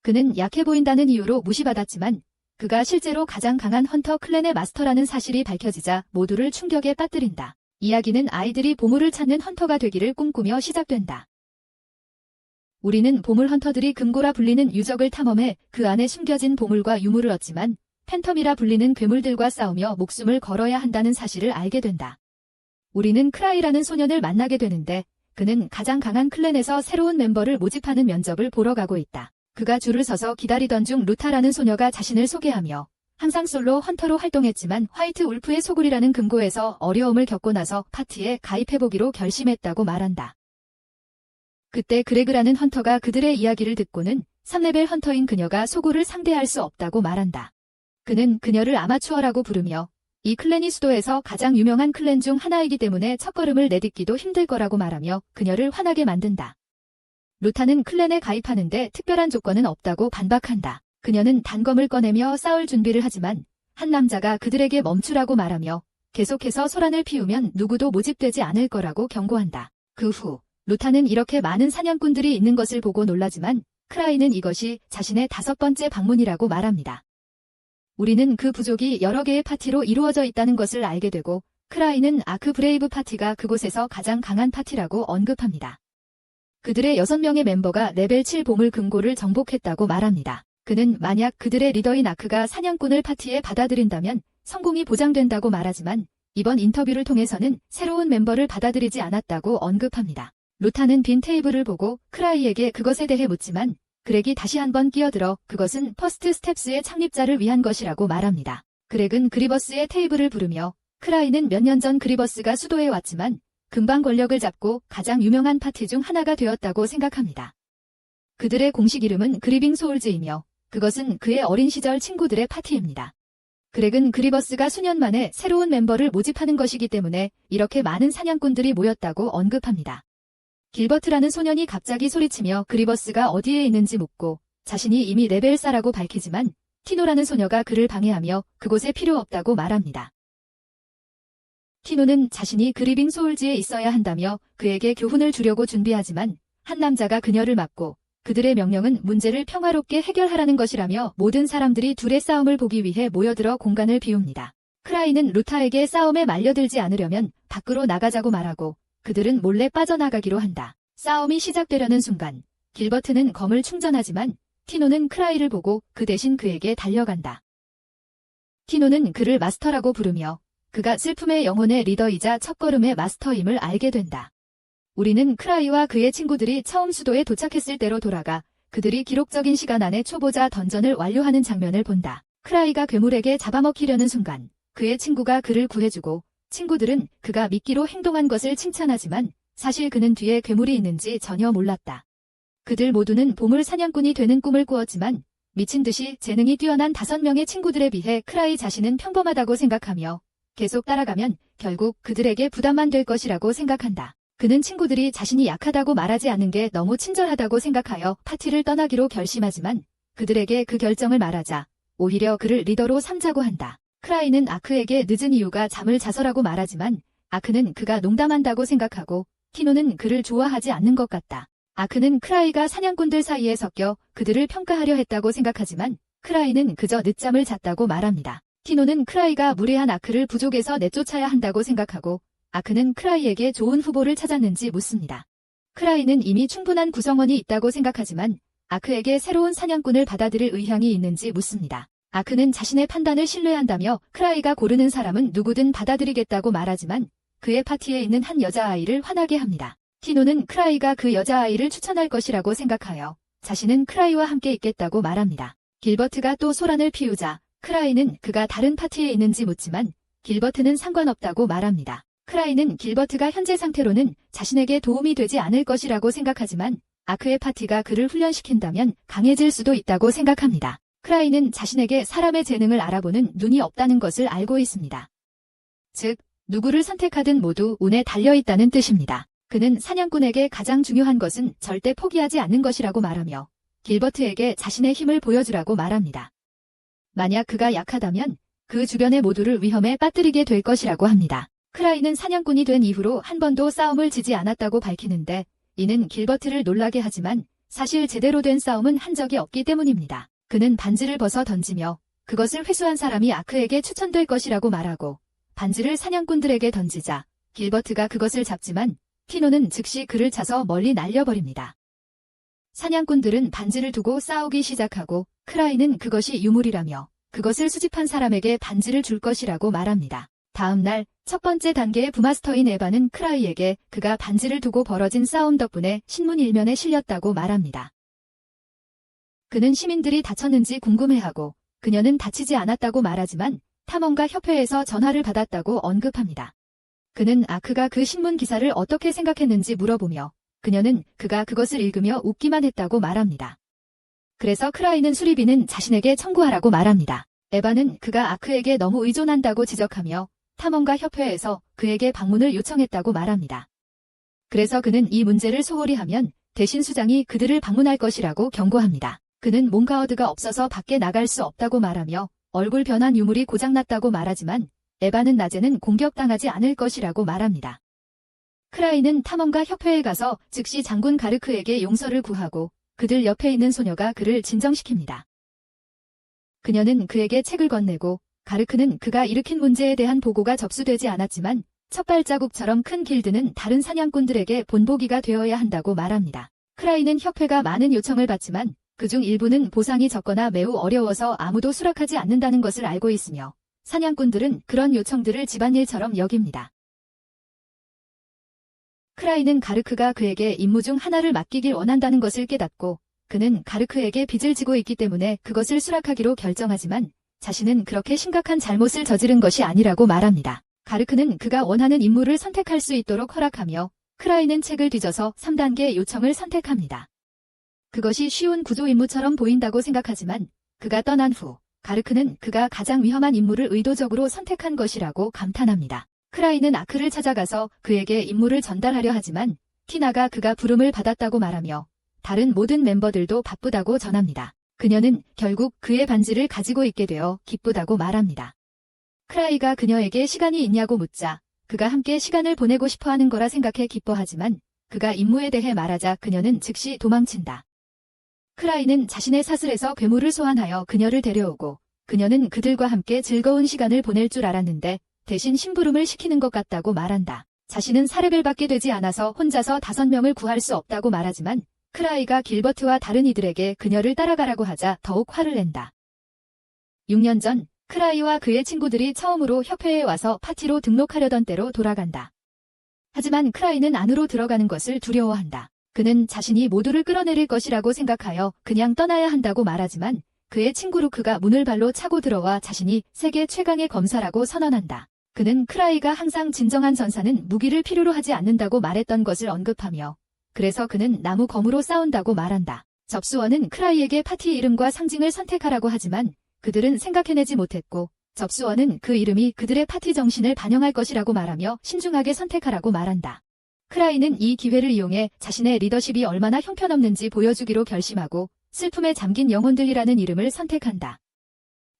그는 약해 보인다는 이유로 무시받았지만 그가 실제로 가장 강한 헌터 클랜의 마스터라는 사실이 밝혀지자 모두를 충격에 빠뜨린다. 이야기는 아이들이 보물을 찾는 헌터가 되기를 꿈꾸며 시작된다. 우리는 보물 헌터들이 금고라 불리는 유적을 탐험해 그 안에 숨겨진 보물과 유물을 얻지만 팬텀이라 불리는 괴물들과 싸우며 목숨을 걸어야 한다는 사실을 알게 된다. 우리는 크라이라는 소년을 만나게 되는데 그는 가장 강한 클랜에서 새로운 멤버를 모집하는 면접을 보러 가고 있다. 그가 줄을 서서 기다리던 중 루타라는 소녀가 자신을 소개하며 항상 솔로 헌터로 활동했지만 화이트 울프의 소굴이라는 금고에서 어려움을 겪고 나서 파티에 가입해보기로 결심했다고 말한다. 그때 그레그라는 헌터가 그들의 이야기를 듣고는 3레벨 헌터인 그녀가 소굴을 상대할 수 없다고 말한다. 그는 그녀를 아마추어라고 부르며 이 클랜이 수도에서 가장 유명한 클랜 중 하나이기 때문에 첫걸음을 내딛기도 힘들 거라고 말하며 그녀를 화나게 만든다. 루타는 클랜에 가입하는데 특별한 조건은 없다고 반박한다. 그녀는 단검을 꺼내며 싸울 준비를 하지만 한 남자가 그들에게 멈추라고 말하며 계속해서 소란을 피우면 누구도 모집되지 않을 거라고 경고한다. 그 후 루타는 이렇게 많은 사냥꾼들이 있는 것을 보고 놀라지만 크라이는 이것이 자신의 5번째 방문이라고 말합니다. 우리는 그 부족이 여러 개의 파티로 이루어져 있다는 것을 알게 되고 크라이는 아크 브레이브 파티가 그곳에서 가장 강한 파티라고 언급합니다. 그들의 6명의 멤버가 레벨 7 보물 금고를 정복했다고 말합니다. 그는 만약 그들의 리더인 아크가 사냥꾼을 파티에 받아들인다면 성공이 보장된다고 말하지만 이번 인터뷰를 통해서는 새로운 멤버를 받아들이지 않았다고 언급합니다. 루타는 빈 테이블을 보고 크라이에게 그것에 대해 묻지만 그렉이 다시 한번 끼어들어 그것은 퍼스트 스텝스의 창립자를 위한 것이라고 말합니다. 그렉은 그리버스의 테이블을 부르며 크라이는 몇 년 전 그리버스가 수도에 왔지만 금방 권력을 잡고 가장 유명한 파티 중 하나가 되었다고 생각합니다. 그들의 공식 이름은 그리빙 소울즈이며 그것은 그의 어린 시절 친구들의 파티입니다. 그렉은 그리버스가 수년 만에 새로운 멤버를 모집하는 것이기 때문에 이렇게 많은 사냥꾼들이 모였다고 언급합니다. 길버트라는 소년이 갑자기 소리치며 그리버스가 어디에 있는지 묻고 자신이 이미 레벨 4라고 밝히지만 티노라는 소녀가 그를 방해하며 그곳에 필요 없다고 말합니다. 티노는 자신이 그리빙 소울즈에 있어야 한다며 그에게 교훈을 주려고 준비하지만 한 남자가 그녀를 막고 그들의 명령은 문제를 평화롭게 해결하라는 것이라며 모든 사람들이 둘의 싸움을 보기 위해 모여들어 공간을 비웁니다. 크라이는 루타에게 싸움에 말려들지 않으려면 밖으로 나가자고 말하고 그들은 몰래 빠져나가기로 한다. 싸움이 시작되려는 순간 길버트는 검을 충전하지만 티노는 크라이를 보고 그 대신 그에게 달려간다. 티노는 그를 마스터라고 부르며 그가 슬픔의 영혼의 리더이자 첫걸음의 마스터임을 알게 된다. 우리는 크라이와 그의 친구들이 처음 수도에 도착했을 때로 돌아가 그들이 기록적인 시간 안에 초보자 던전을 완료하는 장면을 본다. 크라이가 괴물에게 잡아먹히려는 순간 그의 친구가 그를 구해주고 친구들은 그가 미끼로 행동한 것을 칭찬하지만 사실 그는 뒤에 괴물이 있는지 전혀 몰랐다. 그들 모두는 보물 사냥꾼이 되는 꿈을 꾸었지만 미친 듯이 재능이 뛰어난 5명의 친구들에 비해 크라이 자신은 평범하다고 생각하며 계속 따라가면 결국 그들에게 부담만 될 것이라고 생각한다. 그는 친구들이 자신이 약하다고 말하지 않는 게 너무 친절하다고 생각하여 파티를 떠나기로 결심하지만 그들에게 그 결정을 말하자 오히려 그를 리더로 삼자고 한다. 크라이는 아크에게 늦은 이유가 잠을 자서라고 말하지만 아크는 그가 농담한다고 생각하고 티노는 그를 좋아하지 않는 것 같다. 아크는 크라이가 사냥꾼들 사이에 섞여 그들을 평가하려 했다고 생각하지만 크라이는 그저 늦잠을 잤다고 말합니다. 티노는 크라이가 무례한 아크를 부족에서 내쫓아야 한다고 생각하고 아크는 크라이에게 좋은 후보를 찾았는지 묻습니다. 크라이는 이미 충분한 구성원이 있다고 생각하지만 아크에게 새로운 사냥꾼을 받아들일 의향이 있는지 묻습니다. 아크는 자신의 판단을 신뢰한다며 크라이가 고르는 사람은 누구든 받아들이겠다고 말하지만 그의 파티에 있는 한 여자아이를 화나게 합니다. 티노는 크라이가 그 여자아이를 추천할 것이라고 생각하여 자신은 크라이와 함께 있겠다고 말합니다. 길버트가 또 소란을 피우자 크라이는 그가 다른 파티에 있는지 묻지만 길버트는 상관없다고 말합니다. 크라이는 길버트가 현재 상태로는 자신에게 도움이 되지 않을 것이라고 생각하지만 아크의 파티가 그를 훈련시킨다면 강해질 수도 있다고 생각합니다. 크라이는 자신에게 사람의 재능을 알아보는 눈이 없다는 것을 알고 있습니다. 즉, 누구를 선택하든 모두 운에 달려있다는 뜻입니다. 그는 사냥꾼에게 가장 중요한 것은 절대 포기하지 않는 것이라고 말하며 길버트에게 자신의 힘을 보여주라고 말합니다. 만약 그가 약하다면 그 주변의 모두를 위험에 빠뜨리게 될 것이라고 합니다. 크라이는 사냥꾼이 된 이후로 한 번도 싸움을 지지 않았다고 밝히는데 이는 길버트를 놀라게 하지만 사실 제대로 된 싸움은 한 적이 없기 때문입니다. 그는 반지를 벗어 던지며 그것을 회수한 사람이 아크에게 추천될 것이라고 말하고 반지를 사냥꾼들에게 던지자 길버트가 그것을 잡지만 티노는 즉시 그를 차서 멀리 날려버립니다. 사냥꾼들은 반지를 두고 싸우기 시작하고 크라이는 그것이 유물이라며 그것을 수집한 사람에게 반지를 줄 것이라고 말합니다. 다음 날 첫 번째 단계의 부마스터인 에바는 크라이에게 그가 반지를 두고 벌어진 싸움 덕분에 신문 일면에 실렸다고 말합니다. 그는 시민들이 다쳤는지 궁금해하고 그녀는 다치지 않았다고 말하지만 탐험가 협회에서 전화를 받았다고 언급합니다. 그는 아크가 그 신문 기사를 어떻게 생각했는지 물어보며 그녀는 그가 그것을 읽으며 웃기만 했다고 말합니다. 그래서 크라이는 수리비는 자신에게 청구하라고 말합니다. 에바는 그가 아크에게 너무 의존한다고 지적하며 탐험가 협회에서 그에게 방문을 요청했다고 말합니다. 그래서 그는 이 문제를 소홀히 하면 대신 수장이 그들을 방문할 것이라고 경고합니다. 그는 몽가워드가 없어서 밖에 나갈 수 없다고 말하며 얼굴 변환 유물이 고장났다고 말하지만 에바는 낮에는 공격당하지 않을 것이라고 말합니다. 크라이는 탐험가 협회에 가서 즉시 장군 가르크에게 용서를 구하고 그들 옆에 있는 소녀가 그를 진정시킵니다. 그녀는 그에게 책을 건네고 가르크는 그가 일으킨 문제에 대한 보고가 접수되지 않았지만 첫 발자국처럼 큰 길드는 다른 사냥꾼들에게 본보기가 되어야 한다고 말합니다. 크라이는 협회가 많은 요청을 받지만 그중 일부는 보상이 적거나 매우 어려워서 아무도 수락하지 않는다는 것을 알고 있으며 사냥꾼들은 그런 요청들을 집안일처럼 여깁니다. 크라이는 가르크가 그에게 임무 중 하나를 맡기길 원한다는 것을 깨닫고 그는 가르크에게 빚을 지고 있기 때문에 그것을 수락하기로 결정하지만 자신은 그렇게 심각한 잘못을 저지른 것이 아니라고 말합니다. 가르크는 그가 원하는 임무를 선택할 수 있도록 허락하며 크라이는 책을 뒤져서 3단계 요청을 선택합니다. 그것이 쉬운 구조 임무처럼 보인다고 생각하지만 그가 떠난 후 가르크는 그가 가장 위험한 임무를 의도적으로 선택한 것이라고 감탄합니다. 크라이는 아크를 찾아가서 그에게 임무를 전달하려 하지만 티나가 그가 부름을 받았다고 말하며 다른 모든 멤버들도 바쁘다고 전합니다. 그녀는 결국 그의 반지를 가지고 있게 되어 기쁘다고 말합니다. 크라이가 그녀에게 시간이 있냐고 묻자 그가 함께 시간을 보내고 싶어하는 거라 생각해 기뻐하지만 그가 임무에 대해 말하자 그녀는 즉시 도망친다. 크라이는 자신의 사슬에서 괴물을 소환하여 그녀를 데려오고 그녀는 그들과 함께 즐거운 시간을 보낼 줄 알았는데 대신 심부름을 시키는 것 같다고 말한다. 자신은 사례를 받게 되지 않아서 혼자서 5명을 구할 수 없다고 말하지만 크라이가 길버트와 다른 이들에게 그녀를 따라가라고 하자 더욱 화를 낸다. 6년 전 크라이와 그의 친구들이 처음으로 협회에 와서 파티로 등록하려던 때로 돌아간다. 하지만 크라이는 안으로 들어가는 것을 두려워한다. 그는 자신이 모두를 끌어내릴 것이라고 생각하여 그냥 떠나야 한다고 말하지만 그의 친구 루크가 문을 발로 차고 들어와 자신이 세계 최강의 검사라고 선언한다. 그는 크라이가 항상 진정한 전사는 무기를 필요로 하지 않는다고 말했던 것을 언급하며 그래서 그는 나무 검으로 싸운다고 말한다. 접수원은 크라이에게 파티 이름과 상징을 선택하라고 하지만 그들은 생각해내지 못했고 접수원은 그 이름이 그들의 파티 정신을 반영할 것이라고 말하며 신중하게 선택하라고 말한다. 크라이는 이 기회를 이용해 자신의 리더십이 얼마나 형편없는지 보여주기로 결심하고 슬픔에 잠긴 영혼들이라는 이름을 선택한다.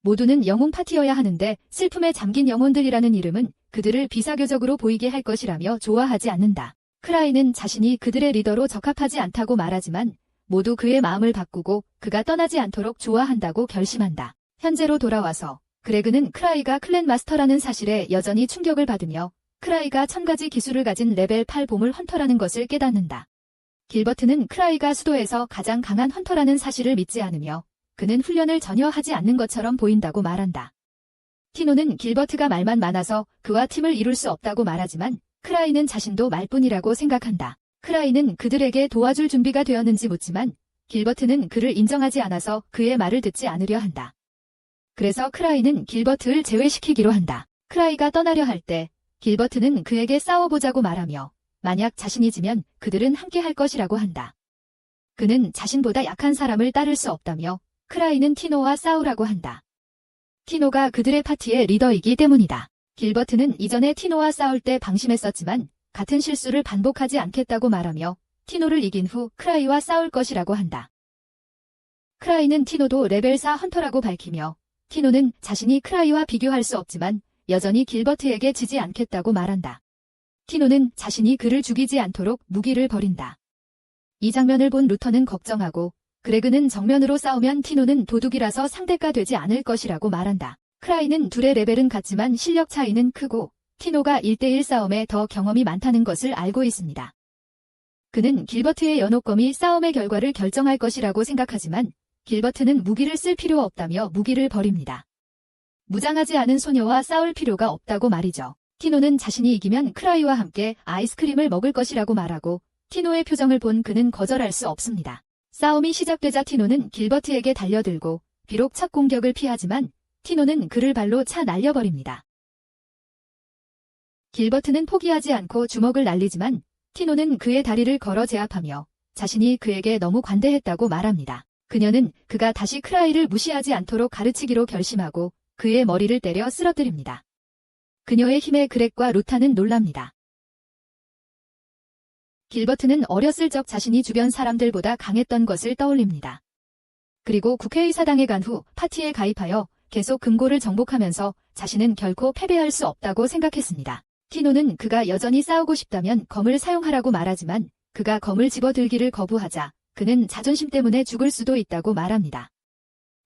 모두는 영웅 파티여야 하는데 슬픔에 잠긴 영혼들이라는 이름은 그들을 비사교적으로 보이게 할 것이라며 좋아하지 않는다. 크라이는 자신이 그들의 리더로 적합하지 않다고 말하지만 모두 그의 마음을 바꾸고 그가 떠나지 않도록 좋아한다고 결심한다. 현재로 돌아와서 그레그는 크라이가 클랜 마스터라는 사실에 여전히 충격을 받으며 크라이가 1000가지 기술을 가진 레벨 8 보물 헌터라는 것을 깨닫는다. 길버트는 크라이가 수도에서 가장 강한 헌터라는 사실을 믿지 않으며 그는 훈련을 전혀 하지 않는 것처럼 보인다고 말한다. 티노는 길버트가 말만 많아서 그와 팀을 이룰 수 없다고 말하지만 크라이는 자신도 말뿐이라고 생각한다. 크라이는 그들에게 도와줄 준비가 되었는지 묻지만 길버트는 그를 인정하지 않아서 그의 말을 듣지 않으려 한다. 그래서 크라이는 길버트를 제외시키기로 한다. 크라이가 떠나려 할 때 길버트는 그에게 싸워보자고 말하며 만약 자신이 지면 그들은 함께 할 것이라고 한다. 그는 자신보다 약한 사람을 따를 수 없다며 크라이는 티노와 싸우라고 한다. 티노가 그들의 파티의 리더이기 때문이다. 길버트는 이전에 티노와 싸울 때 방심했었지만 같은 실수를 반복하지 않겠다고 말하며 티노를 이긴 후 크라이와 싸울 것이라고 한다. 크라이는 티노도 레벨 4 헌터라고 밝히며 티노는 자신이 크라이와 비교할 수 없지만 여전히 길버트에게 지지 않겠다고 말한다. 티노는 자신이 그를 죽이지 않도록 무기를 버린다. 이 장면을 본 루터는 걱정하고 그레그는 정면으로 싸우면 티노는 도둑이라서 상대가 되지 않을 것이라고 말한다. 크라이는 둘의 레벨은 같지만 실력 차이는 크고 티노가 1대1 싸움에 더 경험이 많다는 것을 알고 있습니다. 그는 길버트의 연옥검이 싸움의 결과를 결정할 것이라고 생각하지만 길버트는 무기를 쓸 필요 없다며 무기를 버립니다. 무장하지 않은 소녀와 싸울 필요가 없다고 말이죠. 티노는 자신이 이기면 크라이와 함께 아이스크림을 먹을 것이라고 말하고 티노의 표정을 본 그는 거절할 수 없습니다. 싸움이 시작되자 티노는 길버트에게 달려들고 비록 첫 공격을 피하지만 티노는 그를 발로 차 날려버립니다. 길버트는 포기하지 않고 주먹을 날리지만 티노는 그의 다리를 걸어 제압하며 자신이 그에게 너무 관대했다고 말합니다. 그녀는 그가 다시 크라이를 무시하지 않도록 가르치기로 결심하고 그의 머리를 때려 쓰러뜨립니다. 그녀의 힘에 그렉과 루타는 놀랍니다. 길버트는 어렸을 적 자신이 주변 사람들보다 강했던 것을 떠올립니다. 그리고 국회의사당에 간 후 파티에 가입하여 계속 금고를 정복하면서 자신은 결코 패배할 수 없다고 생각했습니다. 티노는 그가 여전히 싸우고 싶다면 검을 사용하라고 말하지만 그가 검을 집어들기를 거부하자 그는 자존심 때문에 죽을 수도 있다고 말합니다.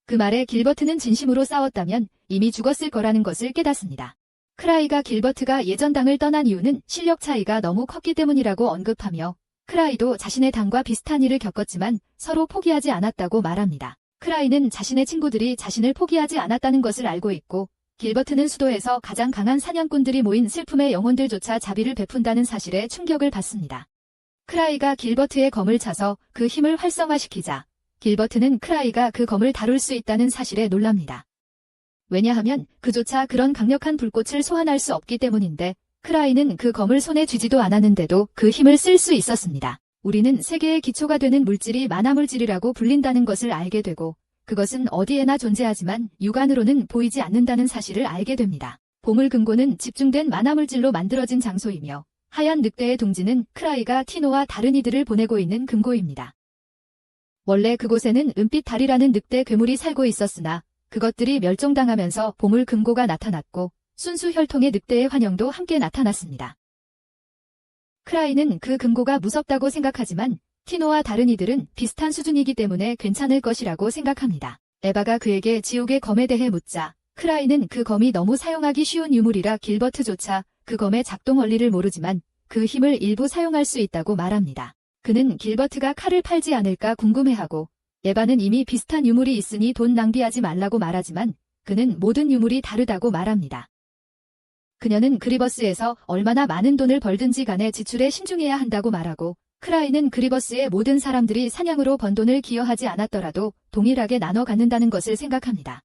그 말에 길버트는 진심으로 싸웠다면 이미 죽었을 거라는 것을 깨닫습니다. 크라이가 길버트가 예전 당을 떠난 이유는 실력 차이가 너무 컸기 때문이라고 언급하며 크라이도 자신의 당과 비슷한 일을 겪었지만 서로 포기하지 않았다고 말합니다. 크라이는 자신의 친구들이 자신을 포기하지 않았다는 것을 알고 있고 길버트는 수도에서 가장 강한 사냥꾼들이 모인 슬픔의 영혼들조차 자비를 베푼다는 사실에 충격을 받습니다. 크라이가 길버트의 검을 차서 그 힘을 활성화시키자 길버트는 크라이가 그 검을 다룰 수 있다는 사실에 놀랍니다. 왜냐하면 그조차 그런 강력한 불꽃을 소환할 수 없기 때문인데 크라이는 그 검을 손에 쥐지도 않았는데도 그 힘을 쓸 수 있었습니다. 우리는 세계의 기초가 되는 물질이 만화물질이라고 불린다는 것을 알게 되고 그것은 어디에나 존재하지만 육안으로는 보이지 않는다는 사실을 알게 됩니다. 보물금고는 집중된 만화물질로 만들어진 장소이며 하얀 늑대의 둥지는 크라이가 티노와 다른 이들을 보내고 있는 금고입니다. 원래 그곳에는 은빛 달이라는 늑대 괴물이 살고 있었으나 그것들이 멸종당하면서 보물금고가 나타났고 순수 혈통의 늑대의 환영도 함께 나타났습니다. 크라이는 그 금고가 무섭다고 생각하지만 티노와 다른 이들은 비슷한 수준이기 때문에 괜찮을 것이라고 생각합니다. 에바가 그에게 지옥의 검에 대해 묻자 크라이는 그 검이 너무 사용하기 쉬운 유물이라 길버트조차 그 검의 작동 원리를 모르지만 그 힘을 일부 사용할 수 있다고 말합니다. 그는 길버트가 칼을 팔지 않을까 궁금해하고 에바는 이미 비슷한 유물이 있으니 돈 낭비하지 말라고 말하지만 그는 모든 유물이 다르다고 말합니다. 그녀는 그리버스에서 얼마나 많은 돈을 벌든지 간에 지출에 신중해야 한다고 말하고 크라이는 그리버스의 모든 사람들이 사냥으로 번 돈을 기여하지 않았더라도 동일하게 나눠 갖는다는 것을 생각합니다.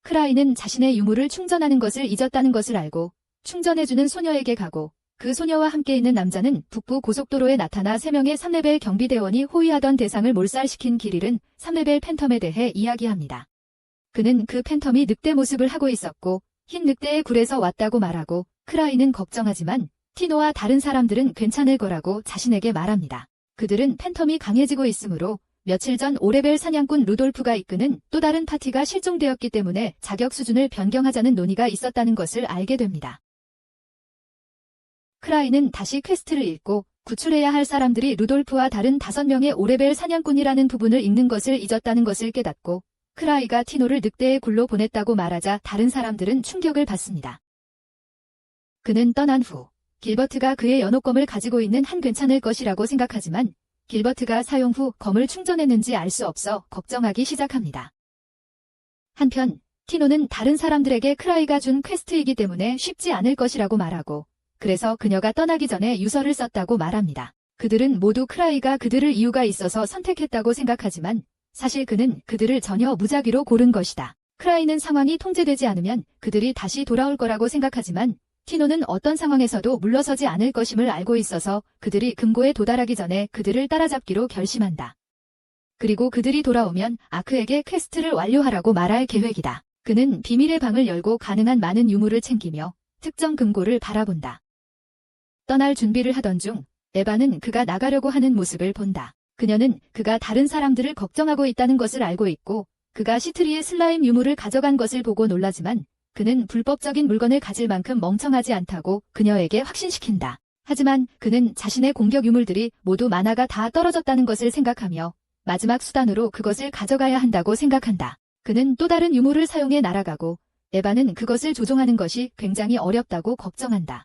크라이는 자신의 유물을 충전하는 것을 잊었다는 것을 알고 충전해주는 소녀에게 가고 그 소녀와 함께 있는 남자는 북부 고속도로에 나타나 3명의 3레벨 경비대원이 호위하던 대상을 몰살시킨 길 잃은 3레벨 팬텀에 대해 이야기합니다. 그는 그 팬텀이 늑대 모습을 하고 있었고 흰 늑대의 굴에서 왔다고 말하고 크라이는 걱정하지만 티노와 다른 사람들은 괜찮을 거라고 자신에게 말합니다. 그들은 팬텀이 강해지고 있으므로 며칠 전 5레벨 사냥꾼 루돌프가 이끄는 또 다른 파티가 실종되었기 때문에 자격 수준을 변경하자는 논의가 있었다는 것을 알게 됩니다. 크라이는 다시 퀘스트를 읽고 구출해야 할 사람들이 루돌프와 다른 5명의 5레벨 사냥꾼이라는 부분을 읽는 것을 잊었다는 것을 깨닫고 크라이가 티노를 늑대의 굴로 보냈다고 말하자 다른 사람들은 충격을 받습니다. 그는 떠난 후 길버트가 그의 연옥검을 가지고 있는 한 괜찮을 것이라고 생각하지만 길버트가 사용 후 검을 충전했는지 알 수 없어 걱정하기 시작합니다. 한편 티노는 다른 사람들에게 크라이가 준 퀘스트이기 때문에 쉽지 않을 것이라고 말하고 그래서 그녀가 떠나기 전에 유서를 썼다고 말합니다. 그들은 모두 크라이가 그들을 이유가 있어서 선택했다고 생각하지만 사실 그는 그들을 전혀 무작위로 고른 것이다. 크라이는 상황이 통제되지 않으면 그들이 다시 돌아올 거라고 생각하지만 티노는 어떤 상황에서도 물러서지 않을 것임을 알고 있어서 그들이 금고에 도달하기 전에 그들을 따라잡기로 결심한다. 그리고 그들이 돌아오면 아크에게 퀘스트를 완료하라고 말할 계획이다. 그는 비밀의 방을 열고 가능한 많은 유물을 챙기며 특정 금고를 바라본다. 떠날 준비를 하던 중 에바는 그가 나가려고 하는 모습을 본다. 그녀는 그가 다른 사람들을 걱정하고 있다는 것을 알고 있고 그가 시트리의 슬라임 유물을 가져간 것을 보고 놀라지만 그는 불법적인 물건을 가질 만큼 멍청하지 않다고 그녀에게 확신시킨다. 하지만 그는 자신의 공격 유물들이 모두 마나가 다 떨어졌다는 것을 생각하며 마지막 수단으로 그것을 가져가야 한다고 생각한다. 그는 또 다른 유물을 사용해 날아가고 에바는 그것을 조종하는 것이 굉장히 어렵다고 걱정한다.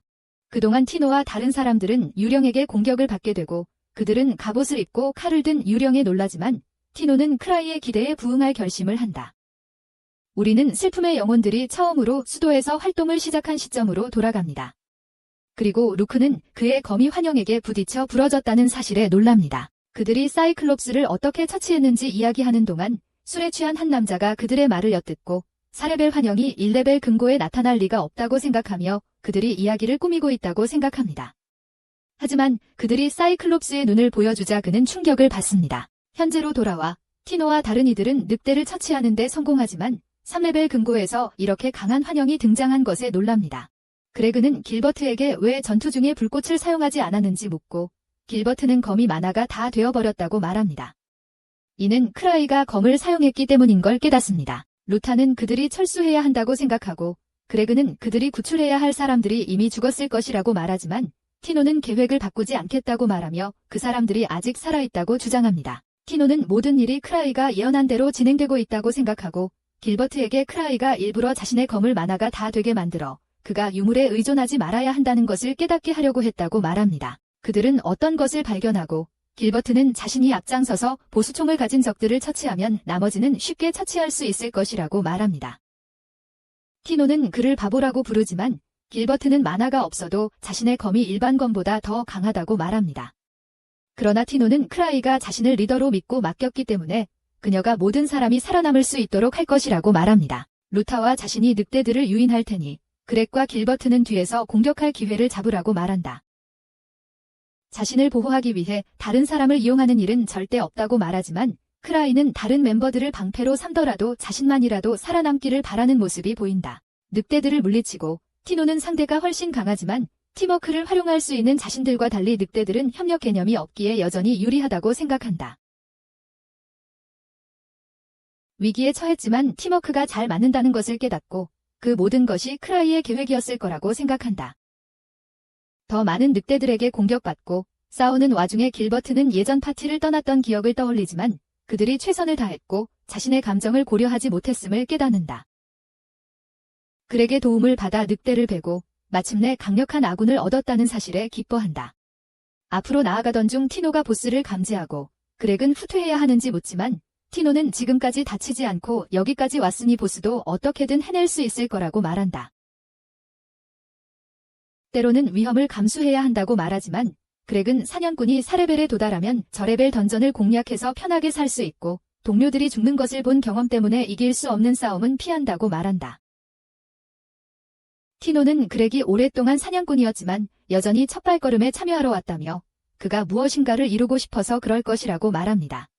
그동안 티노와 다른 사람들은 유령에게 공격을 받게 되고 그들은 갑옷을 입고 칼을 든 유령에 놀라지만 티노는 크라이의 기대에 부응할 결심을 한다. 우리는 슬픔의 영혼들이 처음으로 수도에서 활동을 시작한 시점으로 돌아갑니다. 그리고 루크는 그의 거미 환영에게 부딪혀 부러졌다는 사실에 놀랍니다. 그들이 사이클롭스를 어떻게 처치했는지 이야기하는 동안 술에 취한 한 남자가 그들의 말을 엿듣고 4레벨 환영이 1레벨 금고에 나타날 리가 없다고 생각하며 그들이 이야기를 꾸미고 있다고 생각합니다. 하지만 그들이 사이클롭스의 눈을 보여주자 그는 충격을 받습니다. 현재로 돌아와 티노와 다른 이들은 늑대를 처치하는 데 성공하지만 3레벨 금고에서 이렇게 강한 환영이 등장한 것에 놀랍니다. 그레그는 길버트에게 왜 전투 중에 불꽃을 사용하지 않았는지 묻고 길버트는 검이 만화가 다 되어버렸다고 말합니다. 이는 크라이가 검을 사용했기 때문인 걸 깨닫습니다. 루타는 그들이 철수해야 한다고 생각하고 그레그는 그들이 구출해야 할 사람들이 이미 죽었을 것이라고 말하지만 티노는 계획을 바꾸지 않겠다고 말하며 그 사람들이 아직 살아있다고 주장합니다. 티노는 모든 일이 크라이가 예언한 대로 진행되고 있다고 생각하고 길버트에게 크라이가 일부러 자신의 검을 만화가 다 되게 만들어 그가 유물에 의존하지 말아야 한다는 것을 깨닫게 하려고 했다고 말합니다. 그들은 어떤 것을 발견하고 길버트는 자신이 앞장서서 보수총을 가진 적들을 처치하면 나머지는 쉽게 처치할 수 있을 것이라고 말합니다. 티노는 그를 바보라고 부르지만 길버트는 만화가 없어도 자신의 검이 일반 검보다 더 강하다고 말합니다. 그러나 티노는 크라이가 자신을 리더로 믿고 맡겼기 때문에 그녀가 모든 사람이 살아남을 수 있도록 할 것이라고 말합니다. 루타와 자신이 늑대들을 유인할 테니 그렉과 길버트는 뒤에서 공격할 기회를 잡으라고 말한다. 자신을 보호하기 위해 다른 사람을 이용하는 일은 절대 없다고 말하지만 크라이는 다른 멤버들을 방패로 삼더라도 자신만이라도 살아남기를 바라는 모습이 보인다. 늑대들을 물리치고 티노는 상대가 훨씬 강하지만 팀워크를 활용할 수 있는 자신들과 달리 늑대들은 협력 개념이 없기에 여전히 유리하다고 생각한다. 위기에 처했지만 팀워크가 잘 맞는다는 것을 깨닫고 그 모든 것이 크라이의 계획이었을 거라고 생각한다. 더 많은 늑대들에게 공격받고 싸우는 와중에 길버트는 예전 파티를 떠났던 기억을 떠올리지만 그들이 최선을 다했고 자신의 감정을 고려하지 못했음을 깨닫는다. 그렉의 도움을 받아 늑대를 베고 마침내 강력한 아군을 얻었다는 사실에 기뻐한다. 앞으로 나아가던 중 티노가 보스를 감지하고 그렉은 후퇴해야 하는지 묻지만 티노는 지금까지 다치지 않고 여기까지 왔으니 보스도 어떻게든 해낼 수 있을 거라고 말한다. 때로는 위험을 감수해야 한다고 말하지만 그렉은 사냥꾼이 4레벨에 도달하면 저레벨 던전을 공략해서 편하게 살 수 있고 동료들이 죽는 것을 본 경험 때문에 이길 수 없는 싸움은 피한다고 말한다. 티노는 그렉이 오랫동안 사냥꾼이었지만 여전히 첫발걸음에 참여하러 왔다며 그가 무엇인가를 이루고 싶어서 그럴 것이라고 말합니다.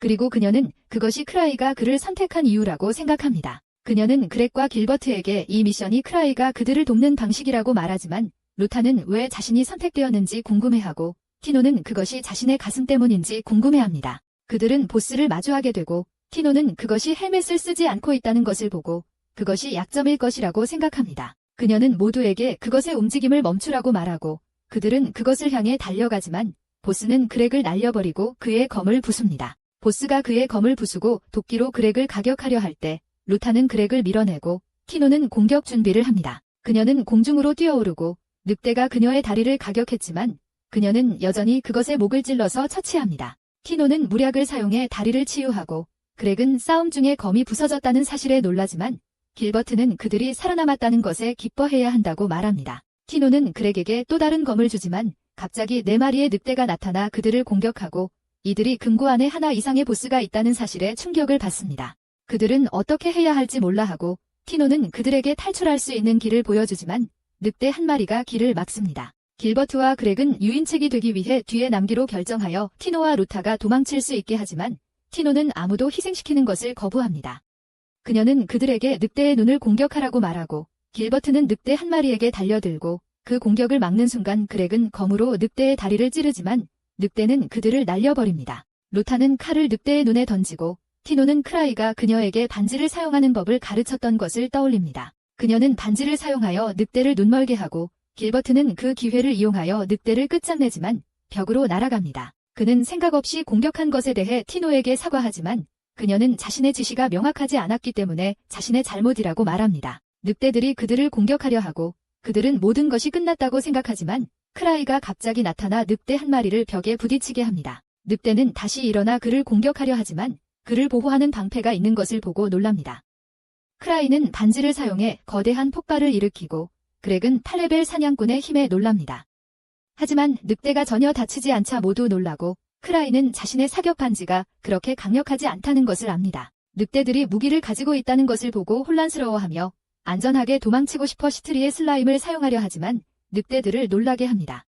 그리고 그녀는 그것이 크라이가 그를 선택한 이유라고 생각합니다. 그녀는 그렉과 길버트에게 이 미션이 크라이가 그들을 돕는 방식이라고 말하지만 루타는 왜 자신이 선택되었는지 궁금해하고 티노는 그것이 자신의 가슴 때문인지 궁금해합니다. 그들은 보스를 마주하게 되고 티노는 그것이 헬멧을 쓰지 않고 있다는 것을 보고 그것이 약점일 것이라고 생각합니다. 그녀는 모두에게 그것의 움직임을 멈추라고 말하고 그들은 그것을 향해 달려가지만 보스는 그렉을 날려버리고 그의 검을 부숩니다. 보스가 그의 검을 부수고 도끼로 그렉을 가격하려 할 때 루타는 그렉을 밀어내고 티노는 공격 준비를 합니다. 그녀는 공중으로 뛰어오르고 늑대가 그녀의 다리를 가격했지만 그녀는 여전히 그것의 목을 찔러서 처치합니다. 티노는 무략을 사용해 다리를 치유하고 그렉은 싸움 중에 검이 부서졌다는 사실에 놀라지만 길버트는 그들이 살아남았다는 것에 기뻐해야 한다고 말합니다. 티노는 그렉에게 또 다른 검을 주지만 갑자기 4마리의 늑대가 나타나 그들을 공격하고 이들이 금고 안에 하나 이상의 보스가 있다는 사실에 충격을 받습니다. 그들은 어떻게 해야 할지 몰라 하고 티노는 그들에게 탈출할 수 있는 길을 보여주지만 늑대 한 마리가 길을 막습니다. 길버트와 그렉은 유인책이 되기 위해 뒤에 남기로 결정하여 티노와 루타가 도망칠 수 있게 하지만 티노는 아무도 희생시키는 것을 거부합니다. 그녀는 그들에게 늑대의 눈을 공격하라고 말하고 길버트는 늑대 한 마리에게 달려들고 그 공격을 막는 순간 그렉은 검으로 늑대의 다리를 찌르지만 늑대는 그들을 날려버립니다. 루타는 칼을 늑대의 눈에 던지고 티노는 크라이가 그녀에게 반지를 사용하는 법을 가르쳤던 것을 떠올립니다. 그녀는 반지를 사용하여 늑대를 눈멀게 하고 길버트는 그 기회를 이용하여 늑대를 끝장내지만 벽으로 날아갑니다. 그는 생각 없이 공격한 것에 대해 티노에게 사과하지만 그녀는 자신의 지시가 명확하지 않았기 때문에 자신의 잘못이라고 말합니다. 늑대들이 그들을 공격하려 하고 그들은 모든 것이 끝났다고 생각하지만 크라이가 갑자기 나타나 늑대 한 마리를 벽에 부딪히게 합니다. 늑대는 다시 일어나 그를 공격하려 하지만 그를 보호하는 방패가 있는 것을 보고 놀랍니다. 크라이는 반지를 사용해 거대한 폭발을 일으키고 그렉은 8레벨 사냥꾼의 힘에 놀랍니다. 하지만 늑대가 전혀 다치지 않자 모두 놀라고 크라이는 자신의 사격 반지가 그렇게 강력하지 않다는 것을 압니다. 늑대들이 무기를 가지고 있다는 것을 보고 혼란스러워하며 안전하게 도망치고 싶어 시트리의 슬라임을 사용하려 하지만 늑대들을 놀라게 합니다.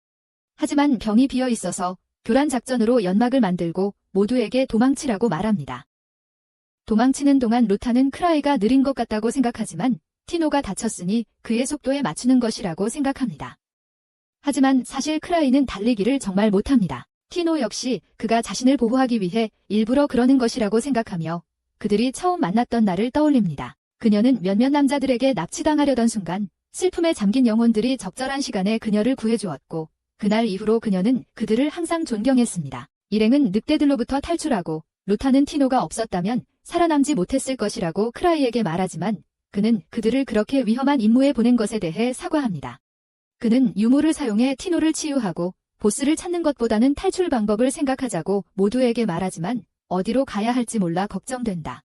하지만 병이 비어 있어서 교란 작전으로 연막을 만들고 모두에게 도망치라고 말합니다. 도망치는 동안 루타는 크라이가 느린 것 같다고 생각하지만 티노가 다쳤으니 그의 속도에 맞추는 것이라고 생각합니다. 하지만 사실 크라이는 달리기를 정말 못합니다. 티노 역시 그가 자신을 보호하기 위해 일부러 그러는 것이라고 생각하며 그들이 처음 만났던 날을 떠올립니다. 그녀는 몇몇 남자들에게 납치당하려던 순간 슬픔에 잠긴 영혼들이 적절한 시간에 그녀를 구해주었고 그날 이후로 그녀는 그들을 항상 존경했습니다. 일행은 늑대들로부터 탈출하고 루타는 티노가 없었다면 살아남지 못했을 것이라고 크라이에게 말하지만 그는 그들을 그렇게 위험한 임무에 보낸 것에 대해 사과합니다. 그는 유물을 사용해 티노를 치유하고 보스를 찾는 것보다는 탈출 방법을 생각하자고 모두에게 말하지만 어디로 가야 할지 몰라 걱정된다.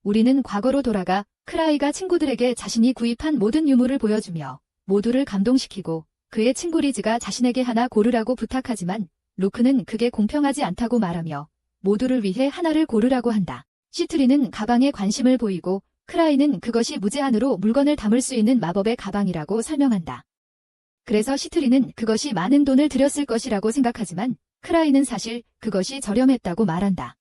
우리는 과거로 돌아가 크라이가 친구들에게 자신이 구입한 모든 유물을 보여주며 모두를 감동시키고 그의 친구 리즈가 자신에게 하나 고르라고 부탁하지만 루크는 그게 공평하지 않다고 말하며 모두를 위해 하나를 고르라고 한다. 시트리는 가방에 관심을 보이고 크라이는 그것이 무제한으로 물건을 담을 수 있는 마법의 가방이라고 설명한다. 그래서 시트리는 그것이 많은 돈을 들였을 것이라고 생각하지만 크라이는 사실 그것이 저렴했다고 말한다.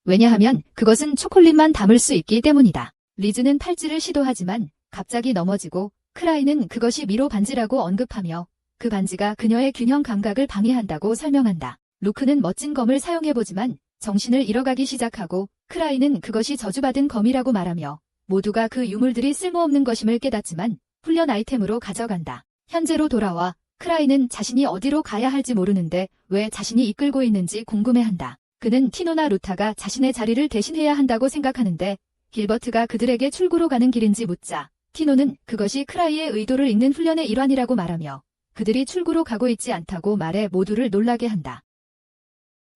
왜냐하면 그것은 초콜릿만 담을 수 있기 때문이다. 리즈는 팔찌를 시도하지만 갑자기 넘어지고 크라이는 그것이 미로 반지라고 언급하며 그 반지가 그녀의 균형 감각을 방해한다고 설명한다. 루크는 멋진 검을 사용해보지만 정신을 잃어가기 시작하고 크라이는 그것이 저주받은 검이라고 말하며 모두가 그 유물들이 쓸모없는 것임을 깨닫지만 훈련 아이템으로 가져간다. 현재로 돌아와 크라이는 자신이 어디로 가야 할지 모르는데 왜 자신이 이끌고 있는지 궁금해한다. 그는 티노나 루타가 자신의 자리를 대신해야 한다고 생각하는데 길버트가 그들에게 출구로 가는 길인지 묻자 티노는 그것이 크라이의 의도를 읽는 훈련의 일환이라고 말하며 그들이 출구로 가고 있지 않다고 말해 모두를 놀라게 한다.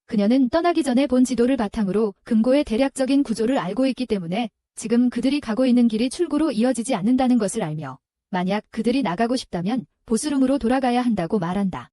그녀는 떠나기 전에 본 지도를 바탕으로 금고의 대략적인 구조를 알고 있기 때문에 지금 그들이 가고 있는 길이 출구로 이어지지 않는다는 것을 알며 만약 그들이 나가고 싶다면 보스룸으로 돌아가야 한다고 말한다.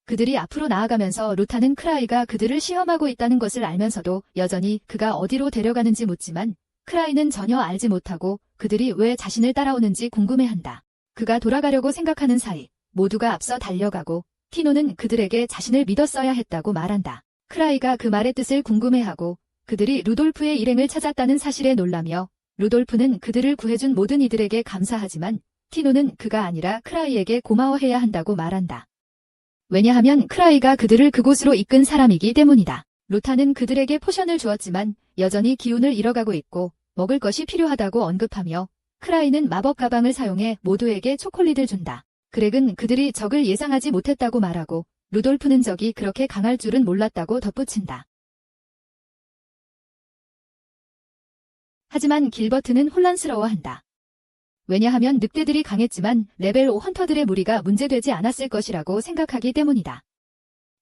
그들이 앞으로 나아가면서 루타는 크라이가 그들을 시험하고 있다는 것을 알면서도 여전히 그가 어디로 데려가는지 묻지만 크라이는 전혀 알지 못하고 그들이 왜 자신을 따라오는지 궁금해한다. 그가 돌아가려고 생각하는 사이 모두가 앞서 달려가고 티노는 그들에게 자신을 믿었어야 했다고 말한다. 크라이가 그 말의 뜻을 궁금해하고 그들이 루돌프의 일행을 찾았다는 사실에 놀라며 루돌프는 그들을 구해준 모든 이들에게 감사하지만 티노는 그가 아니라 크라이에게 고마워해야 한다고 말한다. 왜냐하면 크라이가 그들을 그곳으로 이끈 사람이기 때문이다. 루타는 그들에게 포션을 주었지만 여전히 기운을 잃어가고 있고 먹을 것이 필요하다고 언급하며 크라이는 마법 가방을 사용해 모두에게 초콜릿을 준다. 그렉은 그들이 적을 예상하지 못했다고 말하고 루돌프는 적이 그렇게 강할 줄은 몰랐다고 덧붙인다. 하지만 길버트는 혼란스러워한다. 왜냐하면 늑대들이 강했지만 레벨 5 헌터들의 무리가 문제되지 않았을 것이라고 생각하기 때문이다.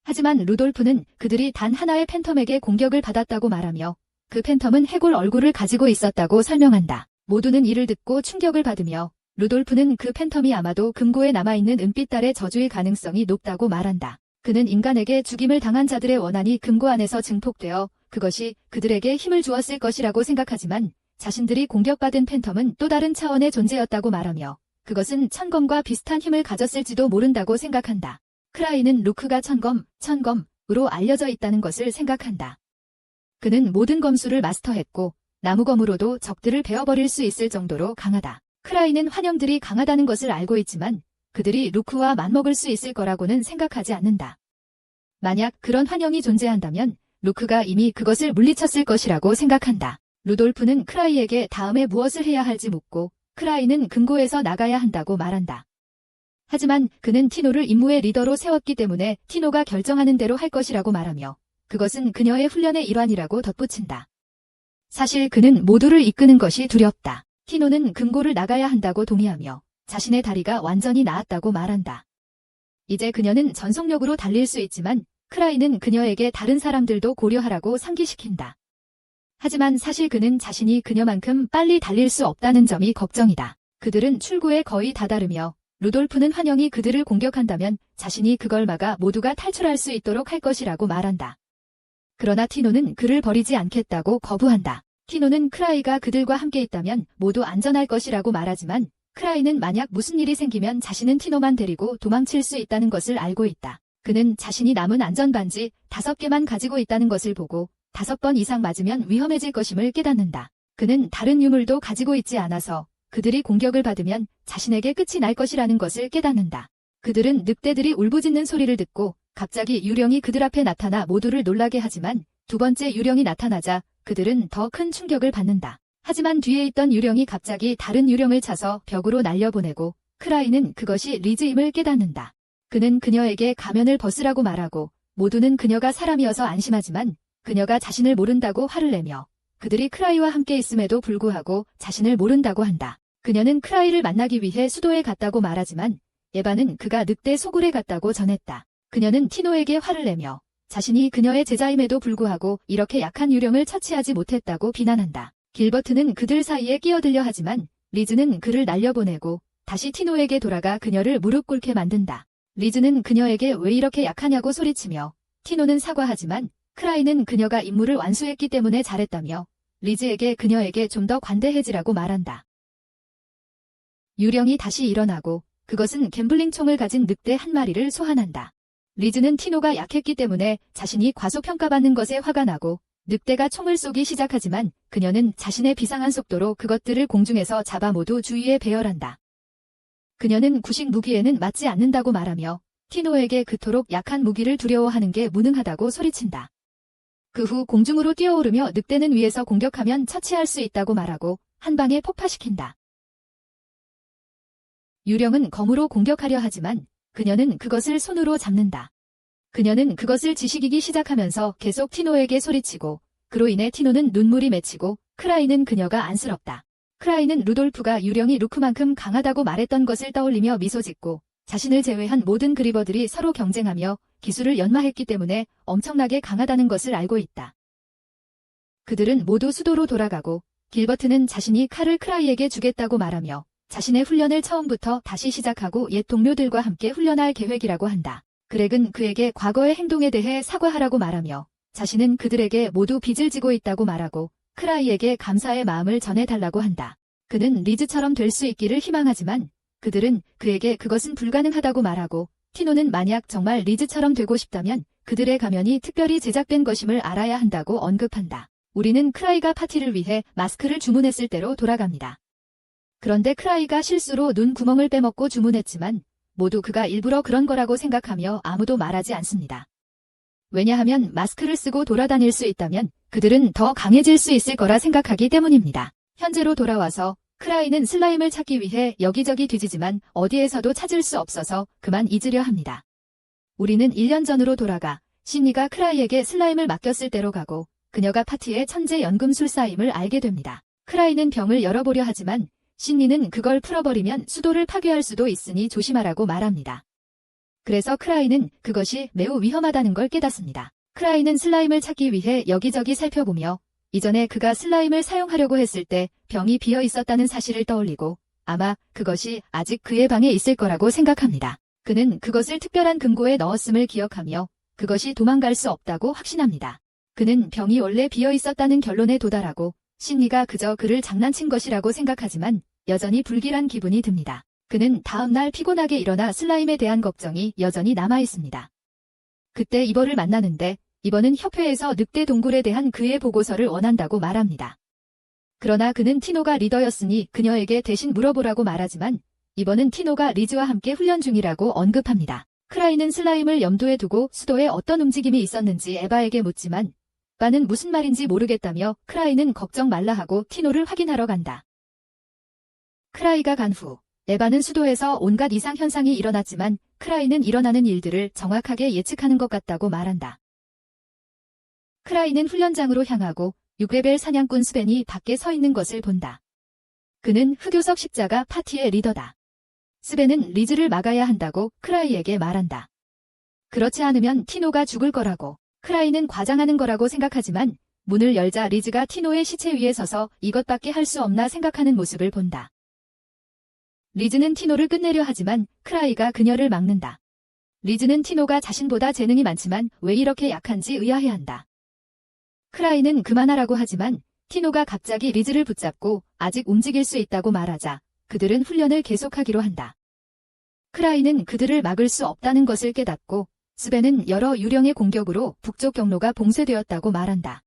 하지만 루돌프는 그들이 단 하나의 팬텀에게 공격을 받았다고 말하며 그 팬텀은 해골 얼굴을 가지고 있었다고 설명한다. 모두는 이를 듣고 충격을 받으며 루돌프는 그 팬텀이 아마도 금고에 남아있는 은빛달의 저주일 가능성이 높다고 말한다. 그는 인간에게 죽임을 당한 자들의 원한이 금고 안에서 증폭되어 그것이 그들에게 힘을 주었을 것이라고 생각하지만 자신들이 공격받은 팬텀은 또 다른 차원의 존재였다고 말하며 그것은 천검과 비슷한 힘을 가졌을지도 모른다고 생각한다. 크라이는 루크가 천검으로 알려져 있다는 것을 생각한다. 그는 모든 검수를 마스터했고 나무검으로도 적들을 베어버릴 수 있을 정도로 강하다. 크라이는 환영들이 강하다는 것을 알고 있지만 그들이 루크와 맞먹을 수 있을 거라고는 생각하지 않는다. 만약 그런 환영이 존재한다면 루크가 이미 그것을 물리쳤을 것이라고 생각한다. 루돌프는 크라이에게 다음에 무엇을 해야 할지 묻고 크라이는 금고에서 나가야 한다고 말한다. 하지만 그는 티노를 임무의 리더로 세웠기 때문에 티노가 결정하는 대로 할 것이라고 말하며 그것은 그녀의 훈련의 일환이라고 덧붙인다. 사실 그는 모두를 이끄는 것이 두렵다. 티노는 금고를 나가야 한다고 동의하며 자신의 다리가 완전히 나았다고 말한다. 이제 그녀는 전속력으로 달릴 수 있지만 크라이는 그녀에게 다른 사람들도 고려하라고 상기시킨다. 하지만 사실 그는 자신이 그녀만큼 빨리 달릴 수 없다는 점이 걱정이다. 그들은 출구에 거의 다다르며 루돌프는 환영이 그들을 공격한다면 자신이 그걸 막아 모두가 탈출할 수 있도록 할 것이라고 말한다. 그러나 티노는 그를 버리지 않겠다고 거부한다. 티노는 크라이가 그들과 함께 있다면 모두 안전할 것이라고 말하지만 크라이는 만약 무슨 일이 생기면 자신은 티노만 데리고 도망칠 수 있다는 것을 알고 있다. 그는 자신이 남은 안전반지 5개만 가지고 있다는 것을 보고 5번 이상 맞으면 위험해질 것임을 깨닫는다. 그는 다른 유물도 가지고 있지 않아서 그들이 공격을 받으면 자신에게 끝이 날 것이라는 것을 깨닫는다. 그들은 늑대들이 울부짖는 소리를 듣고 갑자기 유령이 그들 앞에 나타나 모두를 놀라게 하지만 두 번째 유령이 나타나자 그들은 더 큰 충격을 받는다. 하지만 뒤에 있던 유령이 갑자기 다른 유령을 차서 벽으로 날려보내고 크라이는 그것이 리즈임을 깨닫는다. 그는 그녀에게 가면을 벗으라고 말하고 모두는 그녀가 사람이어서 안심하지만 그녀가 자신을 모른다고 화를 내며 그들이 크라이와 함께 있음에도 불구하고 자신을 모른다고 한다. 그녀는 크라이를 만나기 위해 수도에 갔다고 말하지만 에바는 그가 늑대 소굴에 갔다고 전했다. 그녀는 티노에게 화를 내며 자신이 그녀의 제자임에도 불구하고 이렇게 약한 유령을 처치하지 못했다고 비난한다. 길버트는 그들 사이에 끼어들려 하지만 리즈는 그를 날려보내고 다시 티노에게 돌아가 그녀를 무릎 꿇게 만든다. 리즈는 그녀에게 왜 이렇게 약하냐고 소리치며 티노는 사과하지만 크라이는 그녀가 임무를 완수했기 때문에 잘했다며 리즈에게 그녀에게 좀 더 관대해지라고 말한다. 유령이 다시 일어나고 그것은 갬블링 총을 가진 늑대 한 마리를 소환한다. 리즈는 티노가 약했기 때문에 자신이 과소평가받는 것에 화가 나고 늑대가 총을 쏘기 시작하지만 그녀는 자신의 비상한 속도로 그것들을 공중에서 잡아 모두 주위에 배열한다. 그녀는 구식 무기에는 맞지 않는다고 말하며 티노에게 그토록 약한 무기를 두려워하는 게 무능하다고 소리친다. 그 후 공중으로 뛰어오르며 늑대는 위에서 공격하면 처치할 수 있다고 말하고 한 방에 폭파시킨다. 유령은 검으로 공격하려 하지만 그녀는 그것을 손으로 잡는다. 그녀는 그것을 지식이기 시작하면서 계속 티노에게 소리치고 그로 인해 티노는 눈물이 맺히고 크라이는 그녀가 안쓰럽다. 크라이는 루돌프가 유령이 루크만큼 강하다고 말했던 것을 떠올리며 미소 짓고 자신을 제외한 모든 그리버들이 서로 경쟁하며 기술을 연마했기 때문에 엄청나게 강하다는 것을 알고 있다. 그들은 모두 수도로 돌아가고 길버트는 자신이 칼을 크라이에게 주겠다고 말하며 자신의 훈련을 처음부터 다시 시작하고 옛 동료들과 함께 훈련할 계획이라고 한다. 그렉은 그에게 과거의 행동에 대해 사과하라고 말하며 자신은 그들에게 모두 빚을 지고 있다고 말하고 크라이에게 감사의 마음을 전해달라고 한다. 그는 리즈처럼 될 수 있기를 희망하지만 그들은 그에게 그것은 불가능하다고 말하고 티노는 만약 정말 리즈처럼 되고 싶다면 그들의 가면이 특별히 제작된 것임을 알아야 한다고 언급한다. 우리는 크라이가 파티를 위해 마스크를 주문했을 때로 돌아갑니다. 그런데 크라이가 실수로 눈 구멍을 빼먹고 주문했지만 모두 그가 일부러 그런 거라고 생각하며 아무도 말하지 않습니다. 왜냐하면 마스크를 쓰고 돌아다닐 수 있다면 그들은 더 강해질 수 있을 거라 생각하기 때문입니다. 현재로 돌아와서 크라이는 슬라임을 찾기 위해 여기저기 뒤지지만 어디에서도 찾을 수 없어서 그만 잊으려 합니다. 우리는 1년 전으로 돌아가 신니가 크라이에게 슬라임을 맡겼을 때로 가고 그녀가 파티의 천재 연금술사임을 알게 됩니다. 크라이는 병을 열어보려 하지만 신니는 그걸 풀어버리면 수도를 파괴할 수도 있으니 조심하라고 말합니다. 그래서 크라이는 그것이 매우 위험하다는 걸 깨닫습니다. 크라이는 슬라임을 찾기 위해 여기저기 살펴보며 이전에 그가 슬라임을 사용하려고 했을 때 병이 비어 있었다는 사실을 떠올리고 아마 그것이 아직 그의 방에 있을 거라고 생각합니다. 그는 그것을 특별한 금고에 넣었음을 기억하며 그것이 도망갈 수 없다고 확신합니다. 그는 병이 원래 비어 있었다는 결론에 도달하고 신니가 그저 그를 장난친 것이라고 생각하지만 여전히 불길한 기분이 듭니다. 그는 다음날 피곤하게 일어나 슬라임에 대한 걱정이 여전히 남아있습니다. 그때 이버를 만나는데 이버는 협회에서 늑대 동굴에 대한 그의 보고서를 원한다고 말합니다. 그러나 그는 티노가 리더였으니 그녀에게 대신 물어보라고 말하지만 이버는 티노가 리즈와 함께 훈련 중이라고 언급합니다. 크라이는 슬라임을 염두에 두고 수도에 어떤 움직임이 있었는지 에바에게 묻지만 에바는 무슨 말인지 모르겠다며 크라이는 걱정 말라 하고 티노를 확인하러 간다. 크라이가 간 후, 에바는 수도에서 온갖 이상 현상이 일어났지만 크라이는 일어나는 일들을 정확하게 예측하는 것 같다고 말한다. 크라이는 훈련장으로 향하고 6레벨 사냥꾼 스벤이 밖에 서 있는 것을 본다. 그는 흑요석 십자가 파티의 리더다. 스벤은 리즈를 막아야 한다고 크라이에게 말한다. 그렇지 않으면 티노가 죽을 거라고. 크라이는 과장하는 거라고 생각하지만 문을 열자 리즈가 티노의 시체 위에 서서 이것밖에 할 수 없나 생각하는 모습을 본다. 리즈는 티노를 끝내려 하지만 크라이가 그녀를 막는다. 리즈는 티노가 자신보다 재능이 많지만 왜 이렇게 약한지 의아해한다. 크라이는 그만하라고 하지만 티노가 갑자기 리즈를 붙잡고 아직 움직일 수 있다고 말하자 그들은 훈련을 계속하기로 한다. 크라이는 그들을 막을 수 없다는 것을 깨닫고 스벤은 여러 유령의 공격으로 북쪽 경로가 봉쇄되었다고 말한다.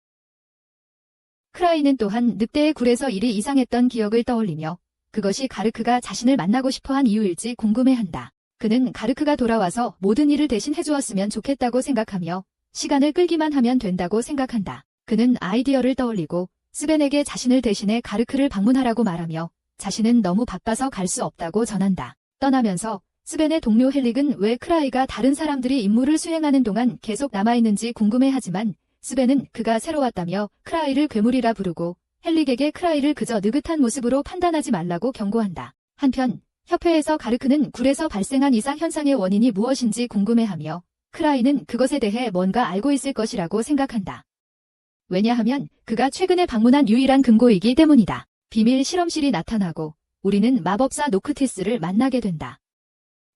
크라이는 또한 늑대의 굴에서 일이 이상했던 기억을 떠올리며 그것이 가르크가 자신을 만나고 싶어한 이유일지 궁금해한다. 그는 가르크가 돌아와서 모든 일을 대신 해주었으면 좋겠다고 생각하며 시간을 끌기만 하면 된다고 생각한다. 그는 아이디어를 떠올리고 스벤에게 자신을 대신해 가르크를 방문하라고 말하며 자신은 너무 바빠서 갈 수 없다고 전한다. 떠나면서 스벤의 동료 헬릭은 왜 크라이가 다른 사람들이 임무를 수행하는 동안 계속 남아있는지 궁금해하지만 스벤은 그가 새로 왔다며 크라이를 괴물이라 부르고 헬릭에게 크라이를 그저 느긋한 모습으로 판단하지 말라고 경고한다. 한편 협회에서 가르크는 굴에서 발생한 이상 현상의 원인이 무엇인지 궁금해하며 크라이는 그것에 대해 뭔가 알고 있을 것이라고 생각한다. 왜냐하면 그가 최근에 방문한 유일한 금고이기 때문이다. 비밀 실험실이 나타나고 우리는 마법사 노크티스를 만나게 된다.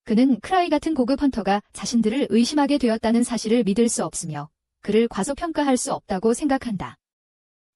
그는 크라이 같은 고급 헌터가 자신들을 의심하게 되었다는 사실을 믿을 수 없으며 그를 과소평가할 수 없다고 생각한다.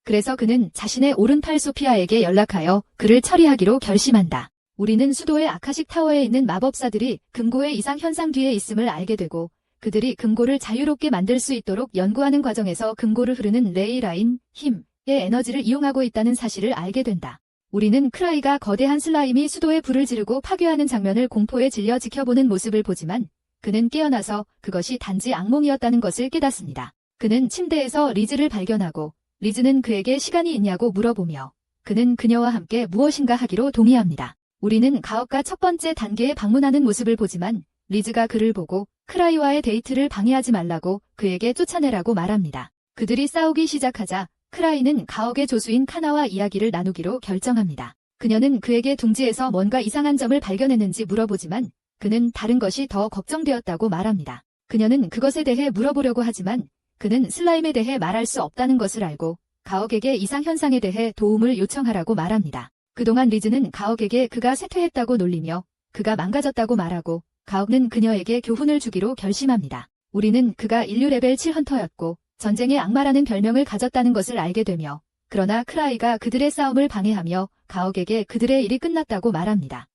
그래서 그는 자신의 오른팔 소피아에게 연락하여 그를 처리하기로 결심한다. 우리는 수도의 아카식 타워에 있는 마법사들이 금고의 이상 현상 뒤에 있음을 알게 되고 그들이 금고를 자유롭게 만들 수 있도록 연구하는 과정에서 금고를 흐르는 레이라인, 힘의 에너지를 이용하고 있다는 사실을 알게 된다. 우리는 크라이가 거대한 슬라임이 수도에 불을 지르고 파괴하는 장면을 공포에 질려 지켜보는 모습을 보지만 그는 깨어나서 그것이 단지 악몽이었다는 것을 깨닫습니다. 그는 침대에서 리즈를 발견하고 리즈는 그에게 시간이 있냐고 물어보며 그는 그녀와 함께 무엇인가 하기로 동의합니다. 우리는 가업가 첫 번째 단계에 방문하는 모습을 보지만 리즈가 그를 보고 크라이와의 데이트를 방해하지 말라고 그에게 쫓아내라고 말합니다. 그들이 싸우기 시작하자 크라이는 가옥의 조수인 카나와 이야기를 나누기로 결정합니다. 그녀는 그에게 둥지에서 뭔가 이상한 점을 발견했는지 물어보지만 그는 다른 것이 더 걱정되었다고 말합니다. 그녀는 그것에 대해 물어보려고 하지만 그는 슬라임에 대해 말할 수 없다는 것을 알고 가옥에게 이상 현상에 대해 도움을 요청하라고 말합니다. 그동안 리즈는 가옥에게 그가 쇠퇴했다고 놀리며 그가 망가졌다고 말하고 가옥은 그녀에게 교훈을 주기로 결심합니다. 우리는 그가 인류 레벨 7 헌터였고 전쟁의 악마라는 별명을 가졌다는 것을 알게 되며 그러나 크라이가 그들의 싸움을 방해하며 가옥에게 그들의 일이 끝났다고 말합니다.